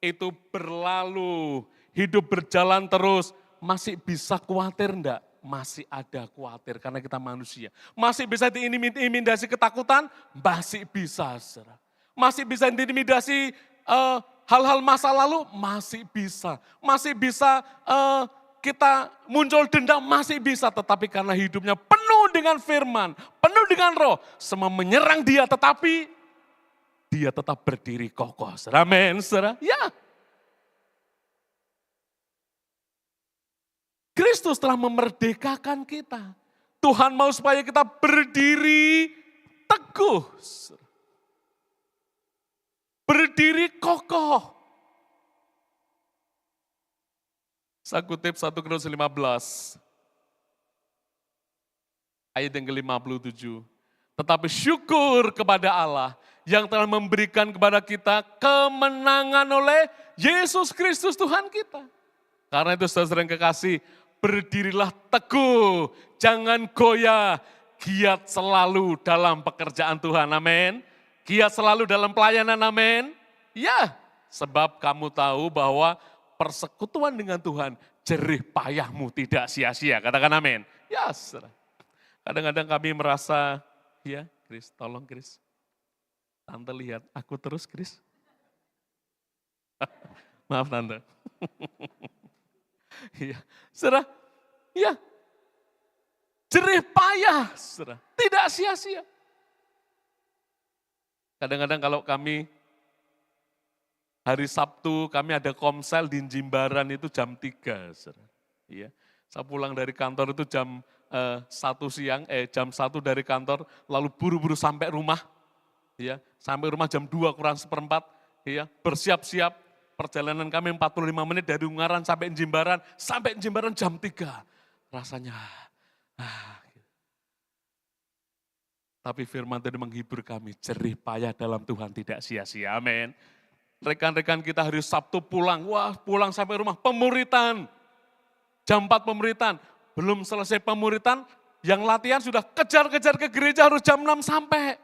itu berlalu, hidup berjalan terus, masih bisa khawatir enggak? Masih ada khawatir karena kita manusia. Masih bisa diintimidasi ketakutan? Masih bisa, saudara. Masih bisa diintimidasi hal-hal masa lalu? Masih bisa. Masih bisa kita muncul dendam? Masih bisa. Tetapi karena hidupnya penuh dengan firman, penuh dengan roh, semua menyerang dia, tetapi dia tetap berdiri kokoh. Amin, saudara. Ya. Kristus telah memerdekakan kita. Tuhan mau supaya kita berdiri teguh. Berdiri kokoh. Saya kutip 1 Korintus 15. Ayat yang ke-57. Tetapi syukur kepada Allah yang telah memberikan kepada kita kemenangan oleh Yesus Kristus Tuhan kita. Karena itu saudara yang kekasih, berdirilah teguh, jangan goyah, giat selalu dalam pekerjaan Tuhan, amin. Giat selalu dalam pelayanan, amin. Ya, sebab kamu tahu bahwa persekutuan dengan Tuhan, jerih payahmu tidak sia-sia, katakan amin. Ya, saudara. Kadang-kadang kami merasa, ya Kris, tolong Kris. Tante lihat, aku terus Kris. Maaf Tante. Iya, saudara, ya, jerih payah, saudara, tidak sia-sia. Kadang-kadang kalau kami hari Sabtu, kami ada komsel di Jimbaran itu jam 3, saudara. Iya, saya pulang dari kantor itu jam 1 siang, jam 1 dari kantor, lalu buru-buru sampai rumah, ya, sampai rumah jam 2 kurang seperempat, ya, bersiap-siap. Perjalanan kami 45 menit dari Ungaran sampai Jimbaran jam 3. Rasanya, tapi firman tadi menghibur kami, jerih payah dalam Tuhan tidak sia-sia, amin. Rekan-rekan kita hari Sabtu pulang, pulang sampai rumah, pemuritan. Jam 4 pemuritan, belum selesai pemuritan, yang latihan sudah kejar-kejar ke gereja harus jam 6 sampai.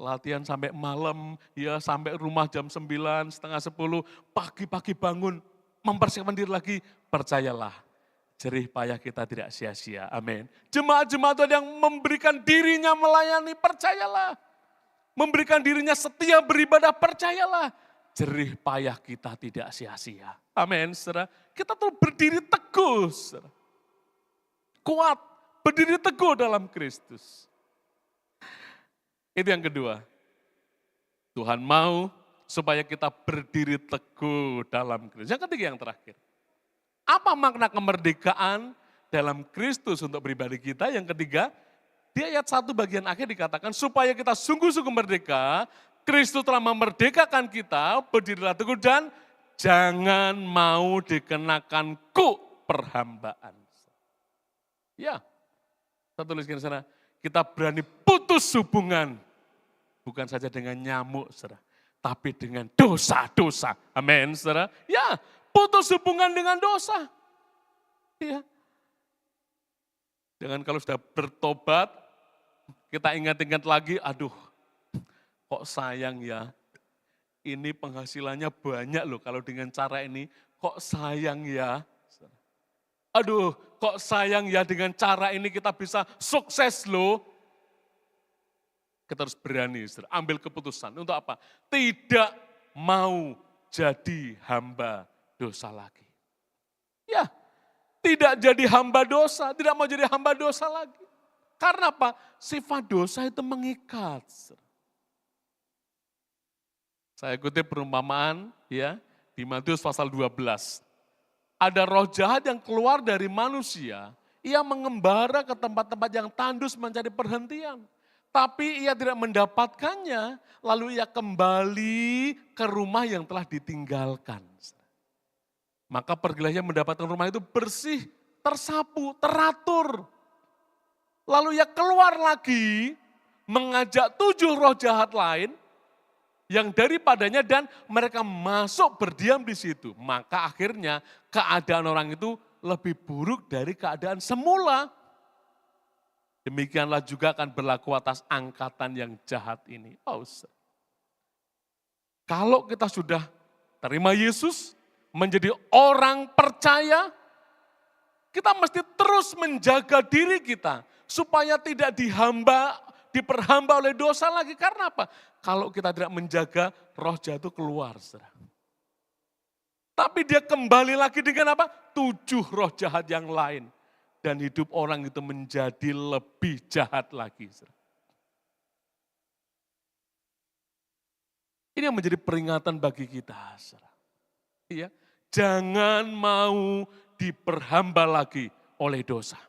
Latihan sampai malam, ya sampai rumah jam 9, setengah 10, pagi-pagi bangun, mempersiapkan diri lagi, percayalah, jerih payah kita tidak sia-sia, amin. Jemaat-jemaat yang memberikan dirinya melayani, percayalah. Memberikan dirinya setia beribadah, percayalah. Jerih payah kita tidak sia-sia, amin, saudara. Kita tuh berdiri teguh, saudara. Kuat, berdiri teguh dalam Kristus. Itu yang kedua. Tuhan mau supaya kita berdiri teguh dalam Kristus. Yang ketiga, yang terakhir. Apa makna kemerdekaan dalam Kristus untuk pribadi kita? Yang ketiga, di ayat 1 bagian akhir dikatakan supaya kita sungguh-sungguh merdeka, Kristus telah memerdekakan kita, berdirilah teguh dan jangan mau dikenakan kuk perhambaan. Ya, saya tuliskan di sana. Kita berani putus hubungan Bukan saja dengan nyamuk, saudara, tapi dengan dosa-dosa. Amin, saudara. Ya, putus hubungan dengan dosa. Ya. Jangan kalau sudah bertobat, kita ingat-ingat lagi, aduh, kok sayang ya. Ini penghasilannya banyak loh, kalau dengan cara ini, kok sayang ya. Aduh, kok sayang ya dengan cara ini kita bisa sukses loh. Kita harus berani, ambil keputusan. Untuk apa? Tidak mau jadi hamba dosa lagi. Ya, tidak jadi hamba dosa, tidak mau jadi hamba dosa lagi. Karena apa? Sifat dosa itu mengikat. Saya kutip perumpamaan ya di Matius pasal 12. Ada roh jahat yang keluar dari manusia, ia mengembara ke tempat-tempat yang tandus mencari perhentian. Tapi ia tidak mendapatkannya, lalu ia kembali ke rumah yang telah ditinggalkan. Maka pergilah ia mendapatkan rumah itu bersih, tersapu, teratur. Lalu ia keluar lagi, mengajak 7 roh jahat lain, yang daripadanya dan mereka masuk berdiam di situ. Maka akhirnya keadaan orang itu lebih buruk dari keadaan semula. Demikianlah juga akan berlaku atas angkatan yang jahat ini. Kalau kita sudah terima Yesus, menjadi orang percaya, kita mesti terus menjaga diri kita supaya tidak diperhamba oleh dosa lagi. Karena apa? Kalau kita tidak menjaga, roh jahat itu keluar. Tapi dia kembali lagi dengan apa? 7 roh jahat yang lain. Dan hidup orang itu menjadi lebih jahat lagi. Ini yang menjadi peringatan bagi kita. Ya, jangan mau diperhamba lagi oleh dosa.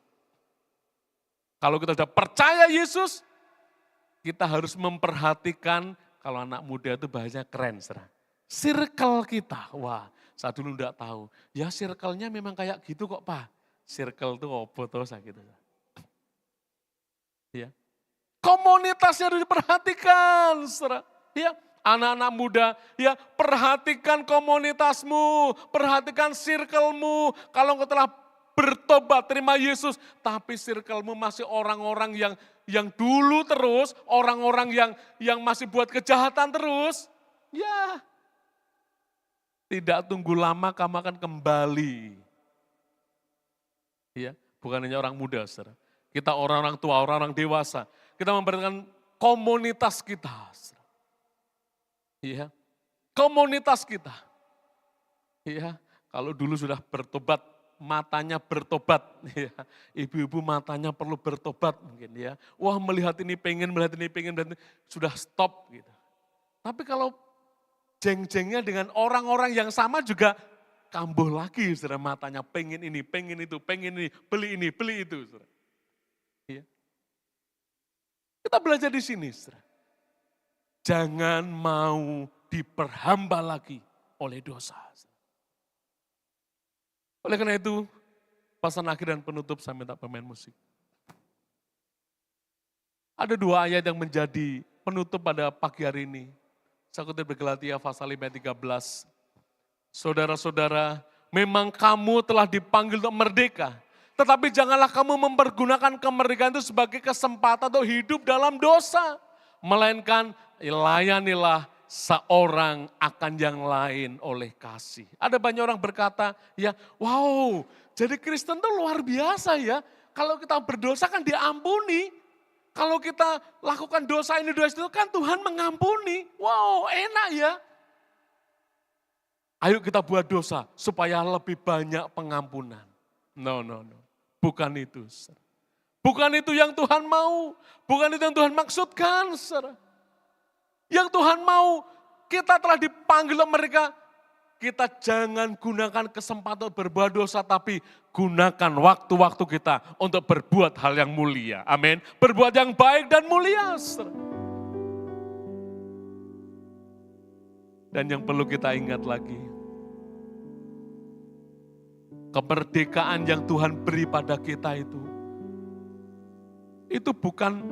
Kalau kita sudah percaya Yesus, kita harus memperhatikan, kalau anak muda itu bahasanya keren. Circle kita, wah saya dulu enggak tahu. Ya circle-nya memang kayak gitu kok Pak. Circle itu apa tuh gitu. Ya. Komunitasnya harus diperhatikan, saudara. Ya, anak-anak muda, ya perhatikan komunitasmu, perhatikan circle-mu. Kalau engkau telah bertobat, terima Yesus, tapi circle-mu masih orang-orang yang dulu terus, orang-orang yang masih buat kejahatan terus, ya tidak tunggu lama kamu akan kembali. Ya, bukan hanya orang muda, saudara. Kita orang-orang tua, orang-orang dewasa. Kita memperhatikan komunitas kita. Saudara. Ya, komunitas kita. Ya, kalau dulu sudah bertobat, matanya bertobat. Ya, ibu-ibu matanya perlu bertobat mungkin ya. Wah melihat ini pengen, sudah stop gitu. Tapi kalau jeng-jengnya dengan orang-orang yang sama juga kambuh lagi, saudara, matanya pengen ini, pengen itu, pengen ini, beli itu. Saudara. Ya. Kita belajar di sini, saudara. Jangan mau diperhamba lagi oleh dosa. Saudara. Oleh karena itu, pesan akhir dan penutup saya minta pemain musik. Ada 2 ayat yang menjadi penutup pada pagi hari ini. Saya kutip dari Galatia pasal 5 ayat 13. Saudara-saudara, memang kamu telah dipanggil untuk merdeka. Tetapi janganlah kamu mempergunakan kemerdekaan itu sebagai kesempatan untuk hidup dalam dosa. Melainkan layanilah seorang akan yang lain oleh kasih. Ada banyak orang berkata, ya wow jadi Kristen itu luar biasa ya. Kalau kita berdosa kan diampuni. Kalau kita lakukan dosa ini, dosa itu kan Tuhan mengampuni. Wow enak ya. Ayo kita buat dosa supaya lebih banyak pengampunan. No. Bukan itu. Bukan itu yang Tuhan mau. Bukan itu yang Tuhan maksudkan. Yang Tuhan mau, kita telah dipanggil mereka. Kita jangan gunakan kesempatan untuk berbuat dosa, tapi gunakan waktu-waktu kita untuk berbuat hal yang mulia. Amin. Berbuat yang baik dan mulia. Dan yang perlu kita ingat lagi, kemerdekaan yang Tuhan beri pada kita itu bukan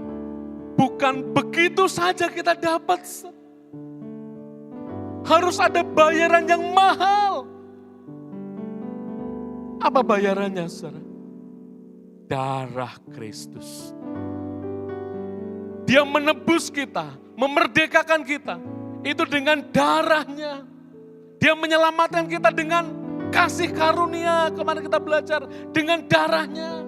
bukan begitu saja kita dapat. Harus ada bayaran yang mahal. Apa bayarannya, saudara? Darah Kristus. Dia menebus kita, memerdekakan kita. Itu dengan darahnya. Dia menyelamatkan kita dengan kasih karunia. Kemarin kita belajar dengan darahnya.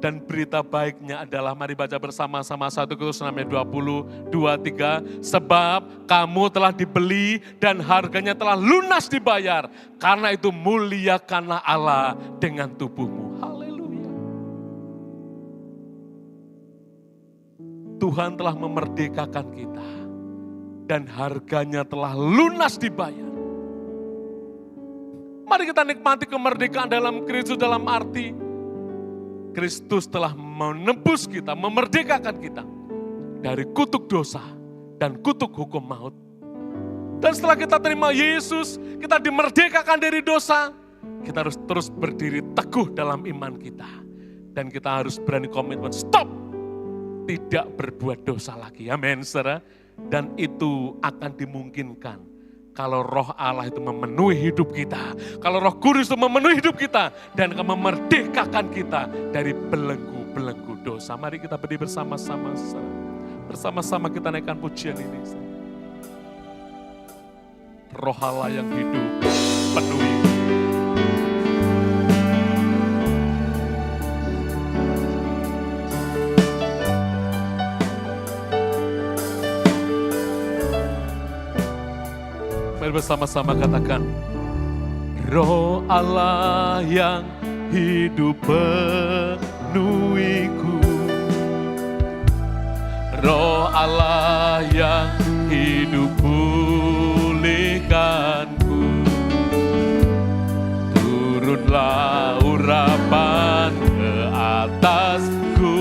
Dan berita baiknya adalah, mari baca bersama-sama 1 Korintus 6:20-23. Sebab kamu telah dibeli dan harganya telah lunas dibayar. Karena itu muliakanlah Allah dengan tubuhmu. Haleluya. Tuhan telah memerdekakan kita. Dan harganya telah lunas dibayar. Mari kita nikmati kemerdekaan dalam Kristus, dalam arti Kristus telah menebus kita, memerdekakan kita dari kutuk dosa dan kutuk hukum maut. Dan setelah kita terima Yesus, kita dimerdekakan dari dosa, kita harus terus berdiri teguh dalam iman kita. Dan kita harus berani komitmen, stop, tidak berbuat dosa lagi. Amin, saudara. Dan itu akan dimungkinkan kalau Roh Allah itu memenuhi hidup kita. Kalau Roh Kudus itu memenuhi hidup kita. Dan akan memerdekakan kita dari belenggu-belenggu dosa. Mari kita berdiri bersama-sama. Bersama-sama kita naikkan pujian ini. Roh Allah yang hidup penuhi. Mari bersama-sama katakan, Roh Allah yang hidup penuhiku. Roh Allah yang hidup pulihkanku. Turunlah urapan ke atasku,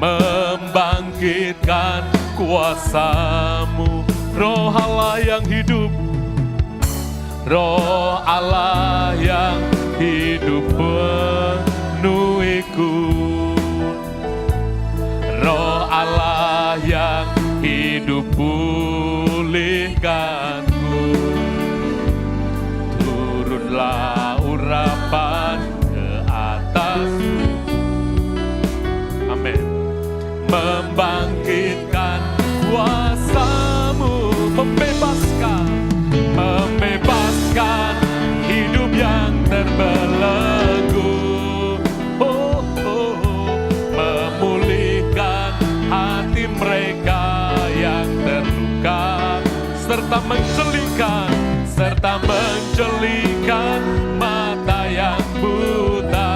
membangkitkan kuasa-Mu. Roh Allah yang hidup, Roh Allah yang hidup penuhiku. Roh Allah yang hidup pulihkanku. Turunlah urapan ke atasku. Amin. Membangkitkan kuasa-Mu, membebaskan hidup yang terbelenggu. Memulihkan hati mereka yang terluka, serta menjelikan mata yang buta.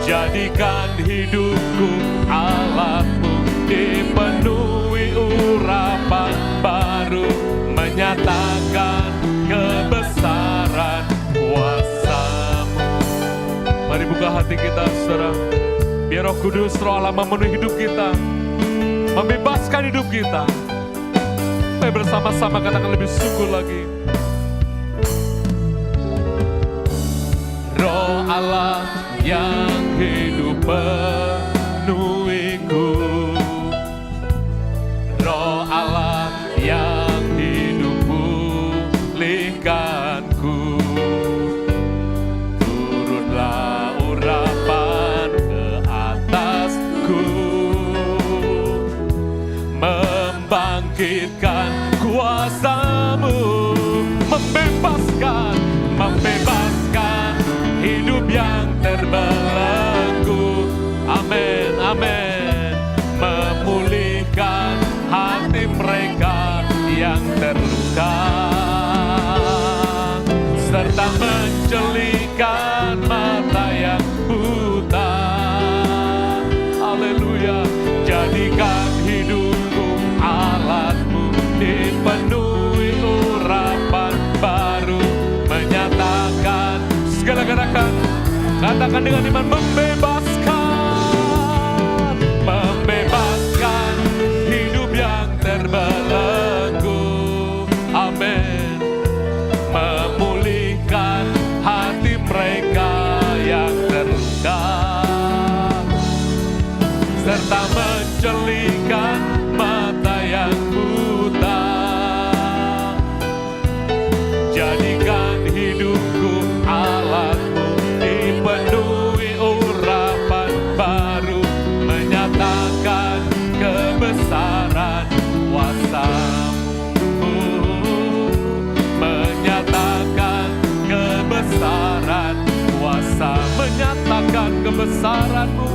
Jadikan hidupku alatmu, dipenuhi urapan baru, menyatakan kebesaran kuasa-Mu. Mari buka hati kita, saudara. Biar Roh Kudus, Roh Allah memenuhi hidup kita, membebaskan hidup kita. Mari bersama-sama katakan lebih sungguh lagi. Roh Allah yang hidup penuhiku. Roh Allah yang hidup pulihkanku. Turunlah urapan ke atasku, membangkitkan kuasa-Mu, membebaskan hidup yang terbelenggu. Amin, amin. Memulihkan hati mereka yang terluka, serta menjelikan mata yang buta. Haleluya. Jadikan hidupku alat-Mu, dipenuhi urapan baru, menyatakan segala gerakan. Katakan dengan iman, membebaskan hidup yang terbelenggu. Amin. Memulihkan hati mereka yang terluka, jelikan mata yang buta. Jadikan hidupku alatmu, dipenuhi urapan baru, menyatakan kebesaran kuasa-Mu, menyatakan kebesaran kuasa, menyatakan kebesaran-Mu,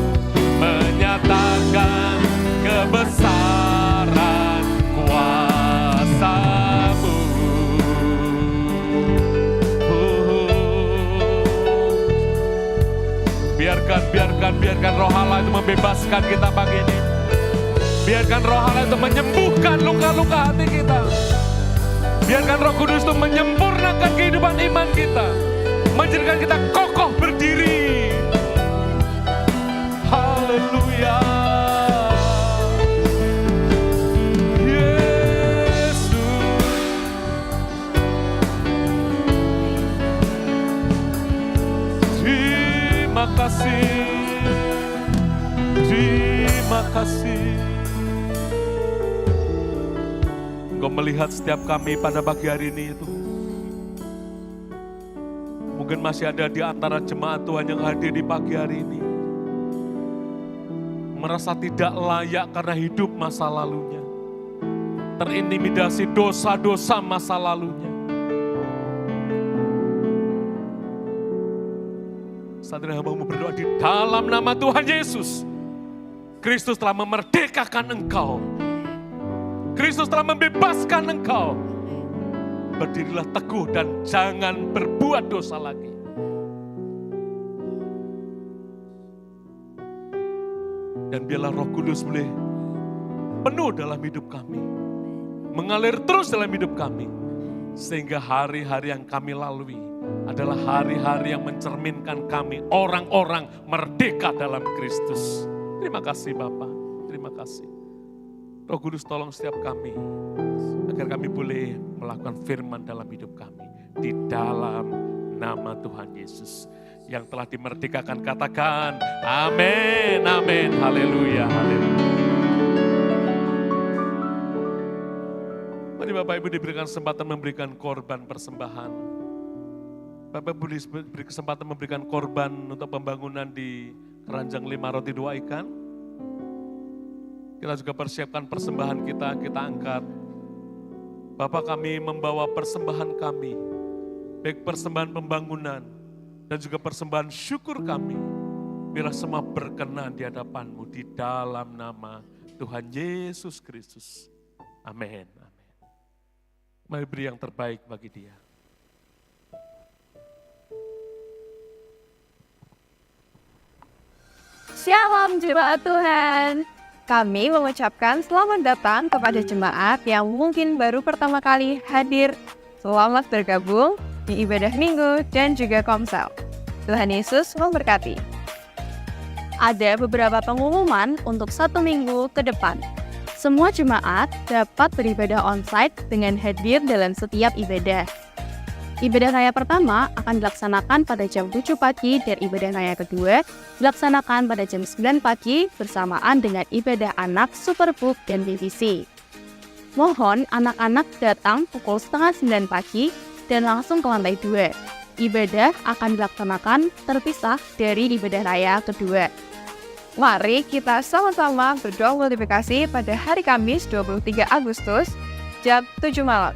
menyatakan kebesaran kuasa-Mu. Biarkan Roh Allah itu membebaskan kita pagi ini. Biarkan Roh Allah itu menyembuhkan luka-luka hati kita. Biarkan Roh Kudus itu menyempurnakan kehidupan iman kita, menjadikan kita kokoh berdiri. Haleluya. Terima kasih. Engkau melihat setiap kami pada pagi hari ini itu. Mungkin masih ada di antara jemaat Tuhan yang hadir di pagi hari ini, merasa tidak layak karena hidup masa lalunya, terintimidasi dosa-dosa masa lalunya. Saat ini hamba-Mu berdoa di dalam nama Tuhan Yesus. Kristus telah memerdekakan engkau. Kristus telah membebaskan engkau. Berdirilah teguh dan jangan berbuat dosa lagi. Dan biarlah Roh Kudus boleh penuh dalam hidup kami, mengalir terus dalam hidup kami, sehingga hari-hari yang kami lalui adalah hari-hari yang mencerminkan kami orang-orang merdeka dalam Kristus. Terima kasih Bapa, terima kasih. Roh Kudus tolong setiap kami, agar kami boleh melakukan firman dalam hidup kami. Di dalam nama Tuhan Yesus yang telah dimerdekakan, katakan amin, amin, haleluya, haleluya. Mari Bapak Ibu diberikan kesempatan memberikan korban persembahan. Bapak Ibu diberi kesempatan memberikan korban untuk pembangunan di Keranjang 5 Roti 2 Ikan. Kita juga persiapkan persembahan kita angkat. Bapak, kami membawa persembahan kami, baik persembahan pembangunan dan juga persembahan syukur kami. Biarlah semua berkenan di hadapan-Mu di dalam nama Tuhan Yesus Kristus. Amin. Amin. Mari beri yang terbaik bagi Dia. Shalom jemaat Tuhan. Kami mengucapkan selamat datang kepada jemaat yang mungkin baru pertama kali hadir. Selamat bergabung di ibadah minggu dan juga komsel. Tuhan Yesus memberkati. Ada beberapa pengumuman untuk 1 minggu ke depan. Semua jemaat dapat beribadah onsite dengan hadir dalam setiap ibadah. Ibadah raya pertama akan dilaksanakan pada jam 7 pagi dan ibadah raya kedua dilaksanakan pada jam 9 pagi bersamaan dengan ibadah anak, Superbook, dan BBC. Mohon anak-anak datang pukul 8:30 pagi dan langsung ke lantai 2. Ibadah akan dilaksanakan terpisah dari ibadah raya kedua. Mari kita sama-sama berdoa multiplikasi pada hari Kamis 23 Agustus jam 7 malam.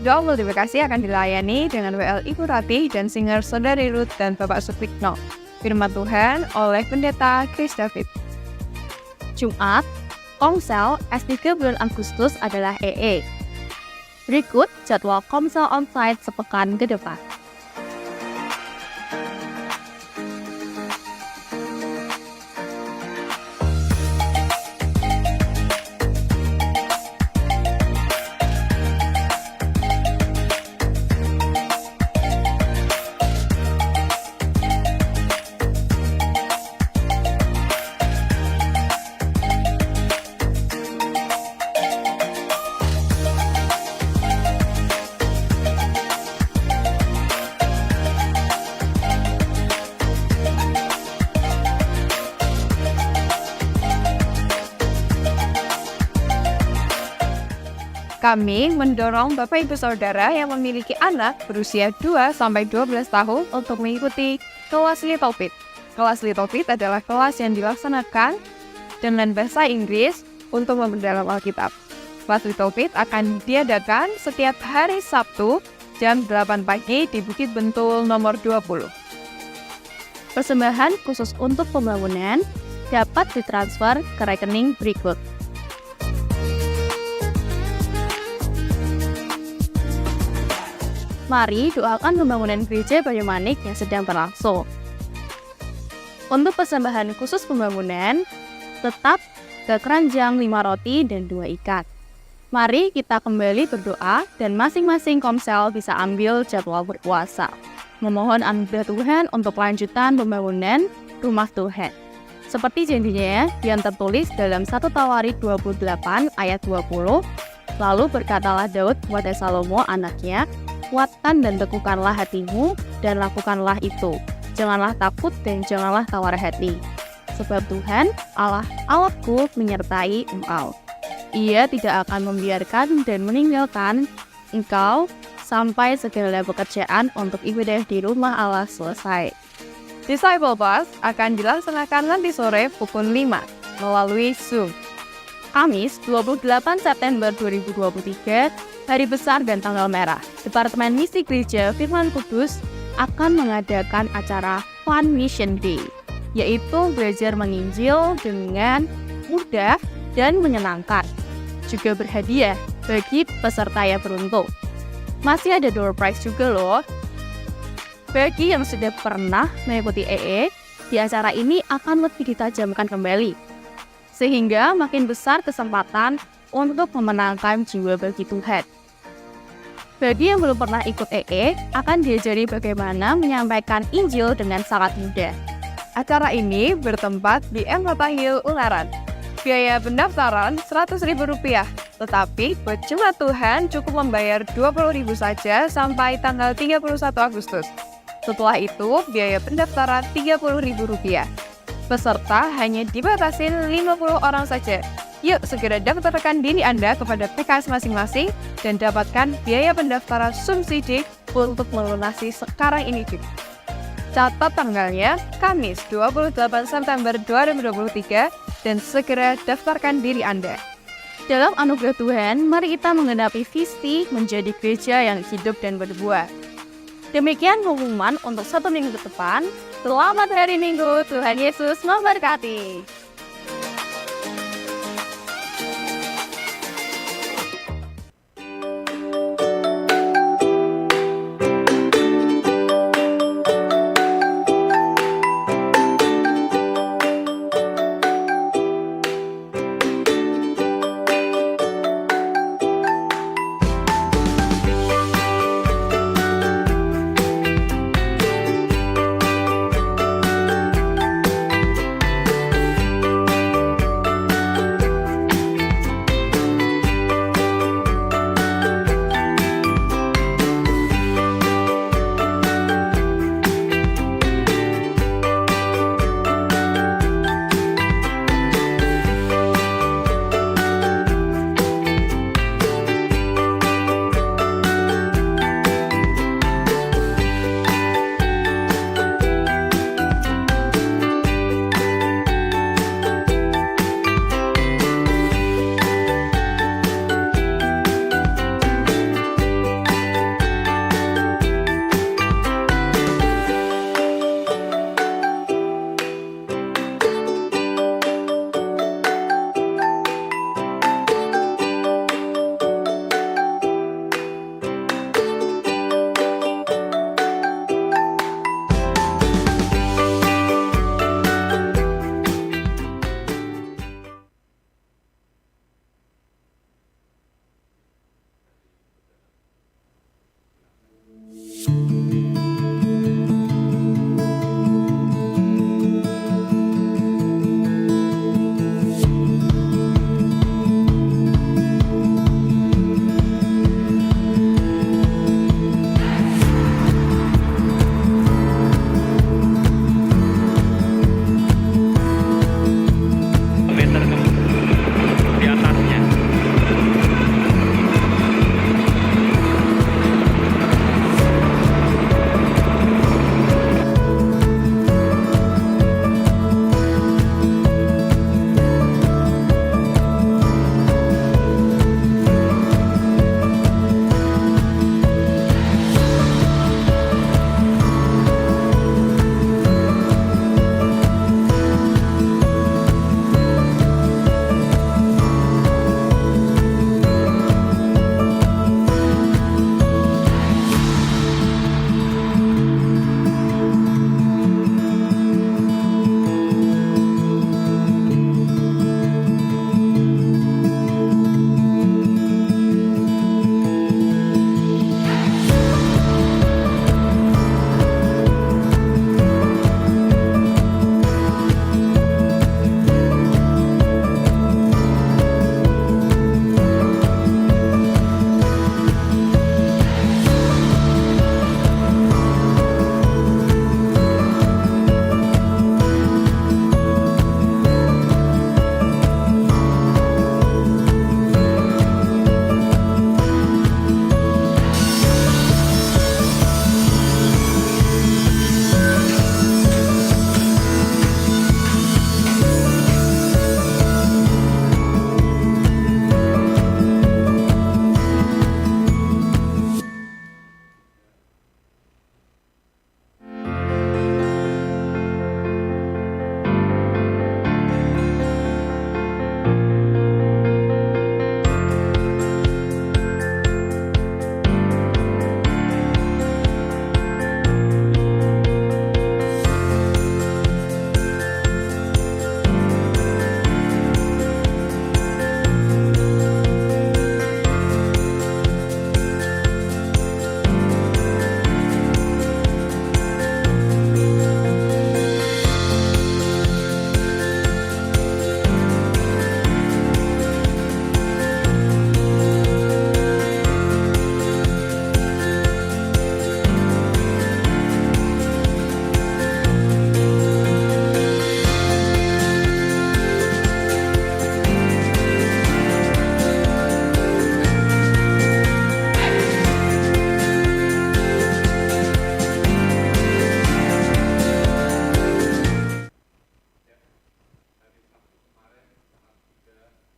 Doa multiplikasi akan dilayani dengan WL Ibu Rati dan singer Saudari Ruth dan Bapak Suprikno. Firman Tuhan oleh Pendeta Chris David. Jumat, Komsel S3 bulan Agustus adalah EE. Berikut jadwal Komsel onsite sepekan ke depan. Kami mendorong Bapak Ibu Saudara yang memiliki anak berusia 2-12 tahun untuk mengikuti kelas Little Feet. Kelas Little Feet adalah kelas yang dilaksanakan dengan bahasa Inggris untuk memperdalam Alkitab. Kelas Little Feet akan diadakan setiap hari Sabtu jam 8 pagi di Bukit Bentul nomor 20. Persembahan khusus untuk pembangunan dapat ditransfer ke rekening berikut. Mari doakan pembangunan gereja Bayu Manik yang sedang berlangsung. Untuk persembahan khusus pembangunan, tetap ke keranjang 5 roti dan 2 ikan. Mari kita kembali berdoa dan masing-masing komsel bisa ambil jadwal berpuasa. Memohon anugerah Tuhan untuk kelanjutan pembangunan rumah Tuhan. Seperti janjinya yang tertulis dalam 1 Tawarik 28 ayat 20, lalu berkatalah Daud kepada Salomo anaknya, kuatkan dan teguhkanlah hatimu dan lakukanlah itu. Janganlah takut dan janganlah tawar hati. Sebab Tuhan, Allahku menyertai engkau. Ia tidak akan membiarkan dan meninggalkan engkau sampai segala pekerjaan untuk ibadah di rumah Allah selesai. Disciple Bus akan dilaksanakan nanti sore pukul 5 melalui Zoom. Kamis 28 September 2023, hari besar dan tanggal merah. Departemen Misi Gereja Firman Kudus akan mengadakan acara Fun Mission Day, yaitu belajar menginjil dengan mudah dan menyenangkan. Juga berhadiah bagi peserta yang beruntung. Masih ada door prize juga loh. Bagi yang sudah pernah mengikuti EE, di acara ini akan lebih ditajamkan kembali. Sehingga makin besar kesempatan untuk memenangkan jiwa bagi Tuhan. Bagi yang belum pernah ikut EE, akan diajari bagaimana menyampaikan Injil dengan sangat mudah. Acara ini bertempat di M. Hill, Ungaran. Biaya pendaftaran Rp100.000, tetapi buat jemaat Tuhan cukup membayar Rp20.000 saja sampai tanggal 31 Agustus. Setelah itu, biaya pendaftaran Rp30.000. Peserta hanya dibatasi 50 orang saja. Yuk segera daftarkan diri Anda kepada PKS masing-masing dan dapatkan biaya pendaftaran subsidi untuk melunasi sekarang ini juga. Catat tanggalnya, Kamis 28 September 2023, dan segera daftarkan diri Anda. Dalam anugerah Tuhan, mari kita menggenapi visi menjadi gereja yang hidup dan berbuah. Demikian pengumuman untuk 1 minggu ke depan. Selamat hari Minggu, Tuhan Yesus memberkati.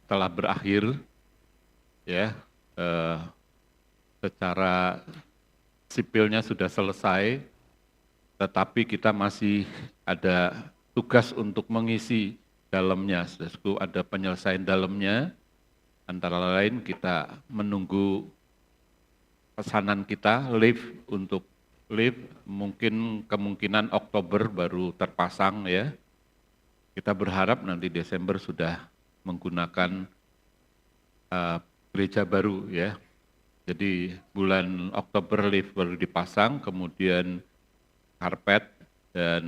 telah berakhir, ya, secara sipilnya sudah selesai, tetapi kita masih ada tugas untuk mengisi dalamnya. Saudaraku, ada penyelesaian dalamnya, antara lain kita menunggu pesanan kita, lift untuk lift, mungkin kemungkinan Oktober baru terpasang ya. Kita berharap nanti Desember sudah menggunakan gereja baru ya. Jadi bulan Oktober lift baru dipasang, kemudian karpet dan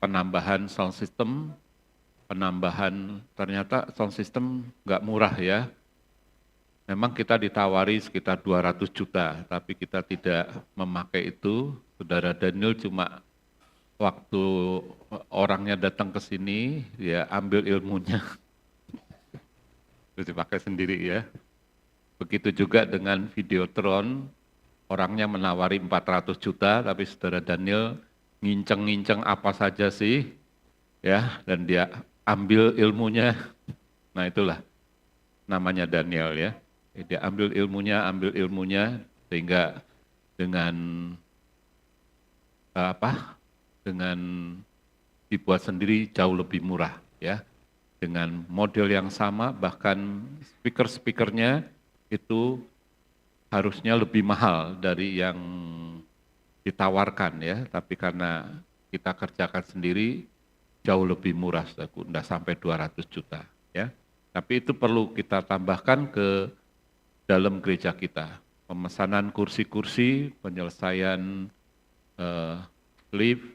penambahan sound system, ternyata sound system nggak murah ya. Memang kita ditawari sekitar 200 juta, tapi kita tidak memakai itu. Saudara Daniel cuma waktu orangnya datang ke sini, dia ambil ilmunya, terus dipakai sendiri ya. Begitu juga dengan Videotron, orangnya menawari 400 juta, tapi saudara Daniel nginceng-nginceng apa saja sih, ya, dan dia ambil ilmunya. Nah itulah namanya Daniel ya. Dia ambil ilmunya, sehingga dengan dengan dibuat sendiri jauh lebih murah ya. Dengan model yang sama, bahkan speaker-speakernya itu harusnya lebih mahal dari yang ditawarkan ya, tapi karena kita kerjakan sendiri jauh lebih murah, tidak sampai 200 juta ya. Tapi itu perlu kita tambahkan ke dalam gereja kita, pemesanan kursi-kursi, penyelesaian lift,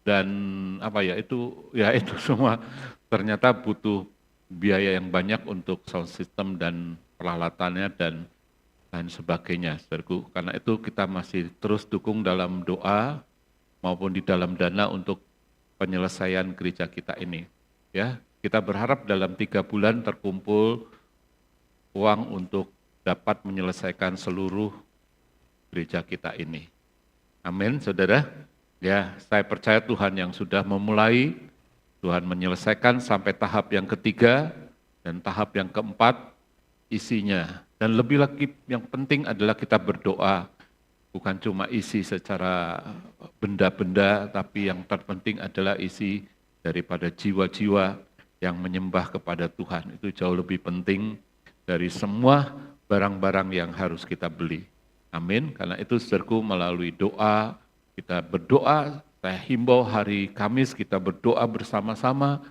dan itu semua ternyata butuh biaya yang banyak untuk sound system dan peralatannya dan lain sebagainya, saudaraku. Karena itu kita masih terus dukung dalam doa maupun di dalam dana untuk penyelesaian gereja kita ini. Ya, kita berharap dalam 3 bulan terkumpul uang untuk dapat menyelesaikan seluruh gereja kita ini. Amin, saudara. Ya, saya percaya Tuhan yang sudah memulai, Tuhan menyelesaikan sampai tahap yang ketiga dan tahap yang keempat isinya. Dan lebih lagi yang penting adalah kita berdoa, bukan cuma isi secara benda-benda, tapi yang terpenting adalah isi daripada jiwa-jiwa yang menyembah kepada Tuhan. Itu jauh lebih penting dari semua barang-barang yang harus kita beli. Amin. Karena itu saudaraku, melalui doa, kita berdoa, saya himbau hari Kamis kita berdoa bersama-sama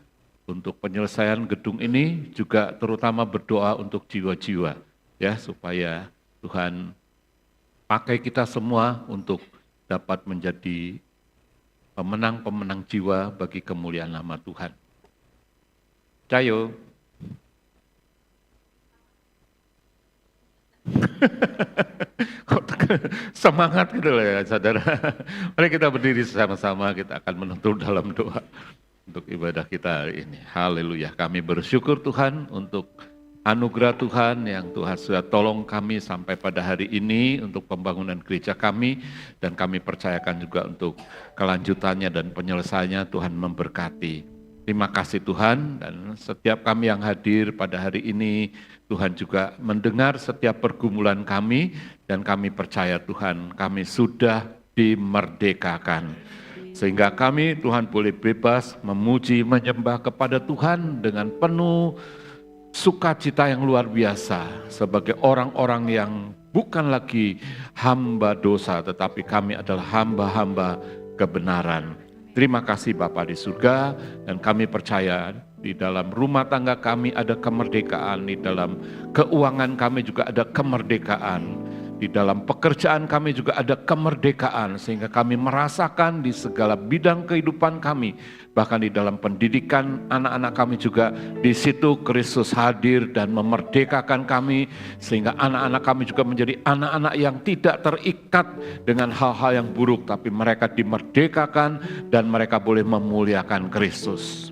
untuk penyelesaian gedung ini, juga terutama berdoa untuk jiwa-jiwa, ya, supaya Tuhan pakai kita semua untuk dapat menjadi pemenang-pemenang jiwa bagi kemuliaan nama Tuhan. Cayo. Semangat gitu loh ya saudara. Mari kita berdiri sama-sama, kita akan menuntut dalam doa untuk ibadah kita hari ini. Haleluya, kami bersyukur Tuhan untuk anugerah Tuhan yang Tuhan sudah tolong kami sampai pada hari ini untuk pembangunan gereja kami, dan kami percayakan juga untuk kelanjutannya dan penyelesaiannya. Tuhan memberkati. Terima kasih Tuhan, dan setiap kami yang hadir pada hari ini, Tuhan juga mendengar setiap pergumulan kami, dan kami percaya Tuhan, kami sudah dimerdekakan. Sehingga kami Tuhan boleh bebas memuji, menyembah kepada Tuhan dengan penuh sukacita yang luar biasa. Sebagai orang-orang yang bukan lagi hamba dosa, tetapi kami adalah hamba-hamba kebenaran. Terima kasih Bapa di surga, dan kami percaya di dalam rumah tangga kami ada kemerdekaan, di dalam keuangan kami juga ada kemerdekaan, di dalam pekerjaan kami juga ada kemerdekaan, sehingga kami merasakan di segala bidang kehidupan kami, bahkan di dalam pendidikan anak-anak kami juga, di situ Kristus hadir dan memerdekakan kami, sehingga anak-anak kami juga menjadi anak-anak yang tidak terikat dengan hal-hal yang buruk, tapi mereka dimerdekakan dan mereka boleh memuliakan Kristus.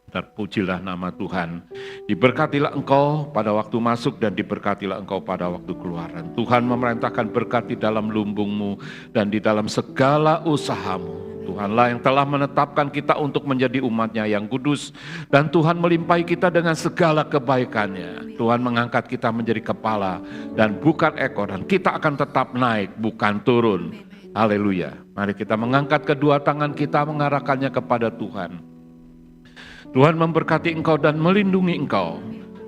Terpujilah nama Tuhan. Diberkatilah engkau pada waktu masuk dan diberkatilah engkau pada waktu keluaran. Tuhan memerintahkan berkat di dalam lumbungmu dan di dalam segala usahamu. Tuhanlah yang telah menetapkan kita untuk menjadi umat-Nya yang kudus. Dan Tuhan melimpahi kita dengan segala kebaikannya. Tuhan mengangkat kita menjadi kepala dan bukan ekor. Dan kita akan tetap naik, bukan turun. Haleluya. Mari kita mengangkat kedua tangan kita, mengarahkannya kepada Tuhan. Tuhan memberkati engkau dan melindungi engkau.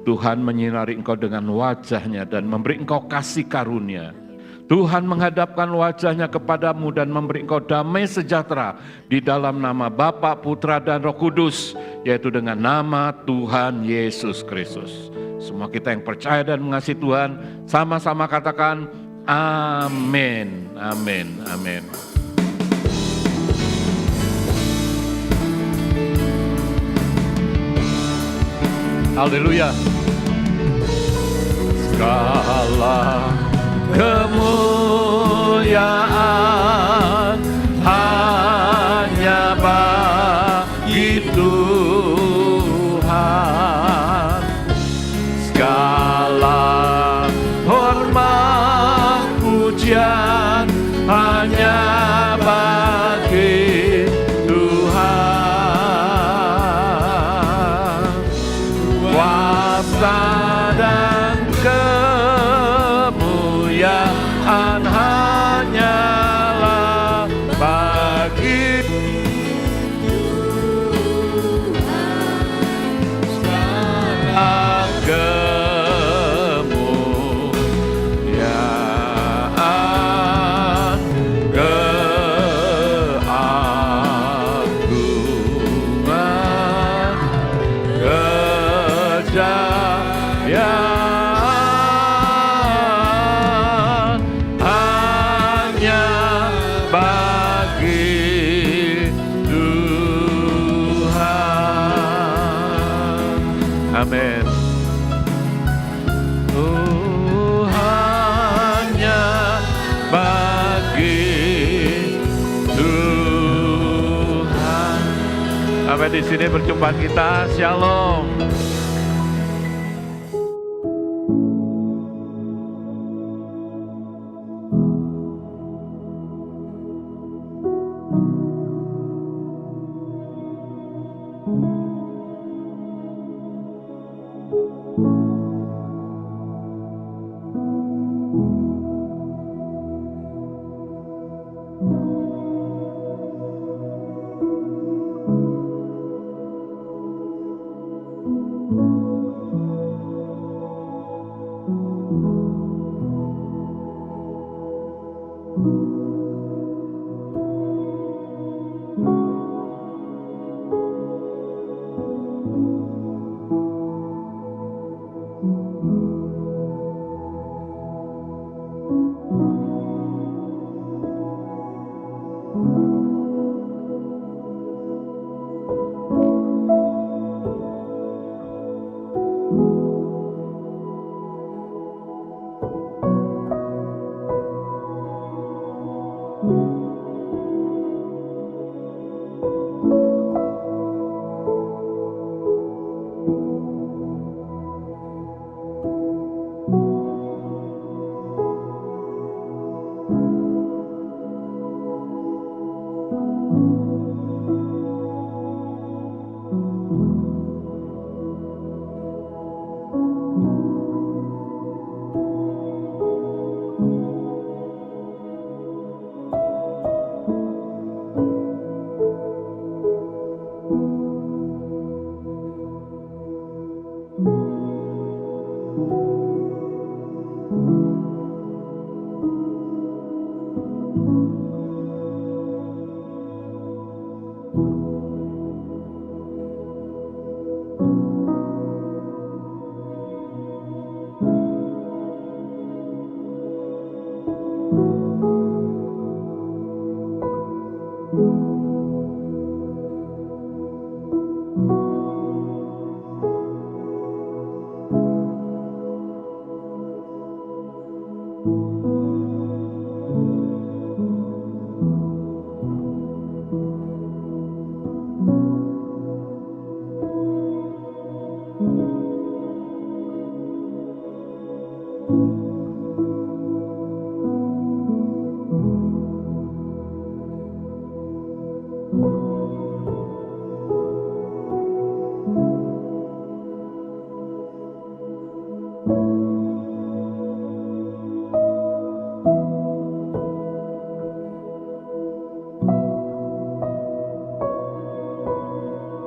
Tuhan menyinari engkau dengan wajah-Nya dan memberi engkau kasih karunia. Tuhan menghadapkan wajah-Nya kepadamu dan memberi engkau damai sejahtera di dalam nama Bapa, Putra, dan Roh Kudus, yaitu dengan nama Tuhan Yesus Kristus. Semua kita yang percaya dan mengasihi Tuhan, sama-sama katakan amin, amin, amin. Haleluya. Segala kemuliaan hanya bagi Tuhan. Segala hormat pujian hanya bagi Tuhan. Kuasa dan kemuliaan hanyalah bagi segala kemuliaan, keagungan, kejayaan hanya bagi Tuhan. Amin. Hanya bagi Tuhan. Sampai di sini perjumpaan kita. Shalom.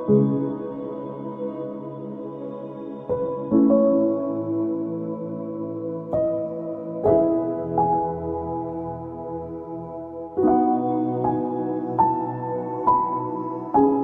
Tuhan.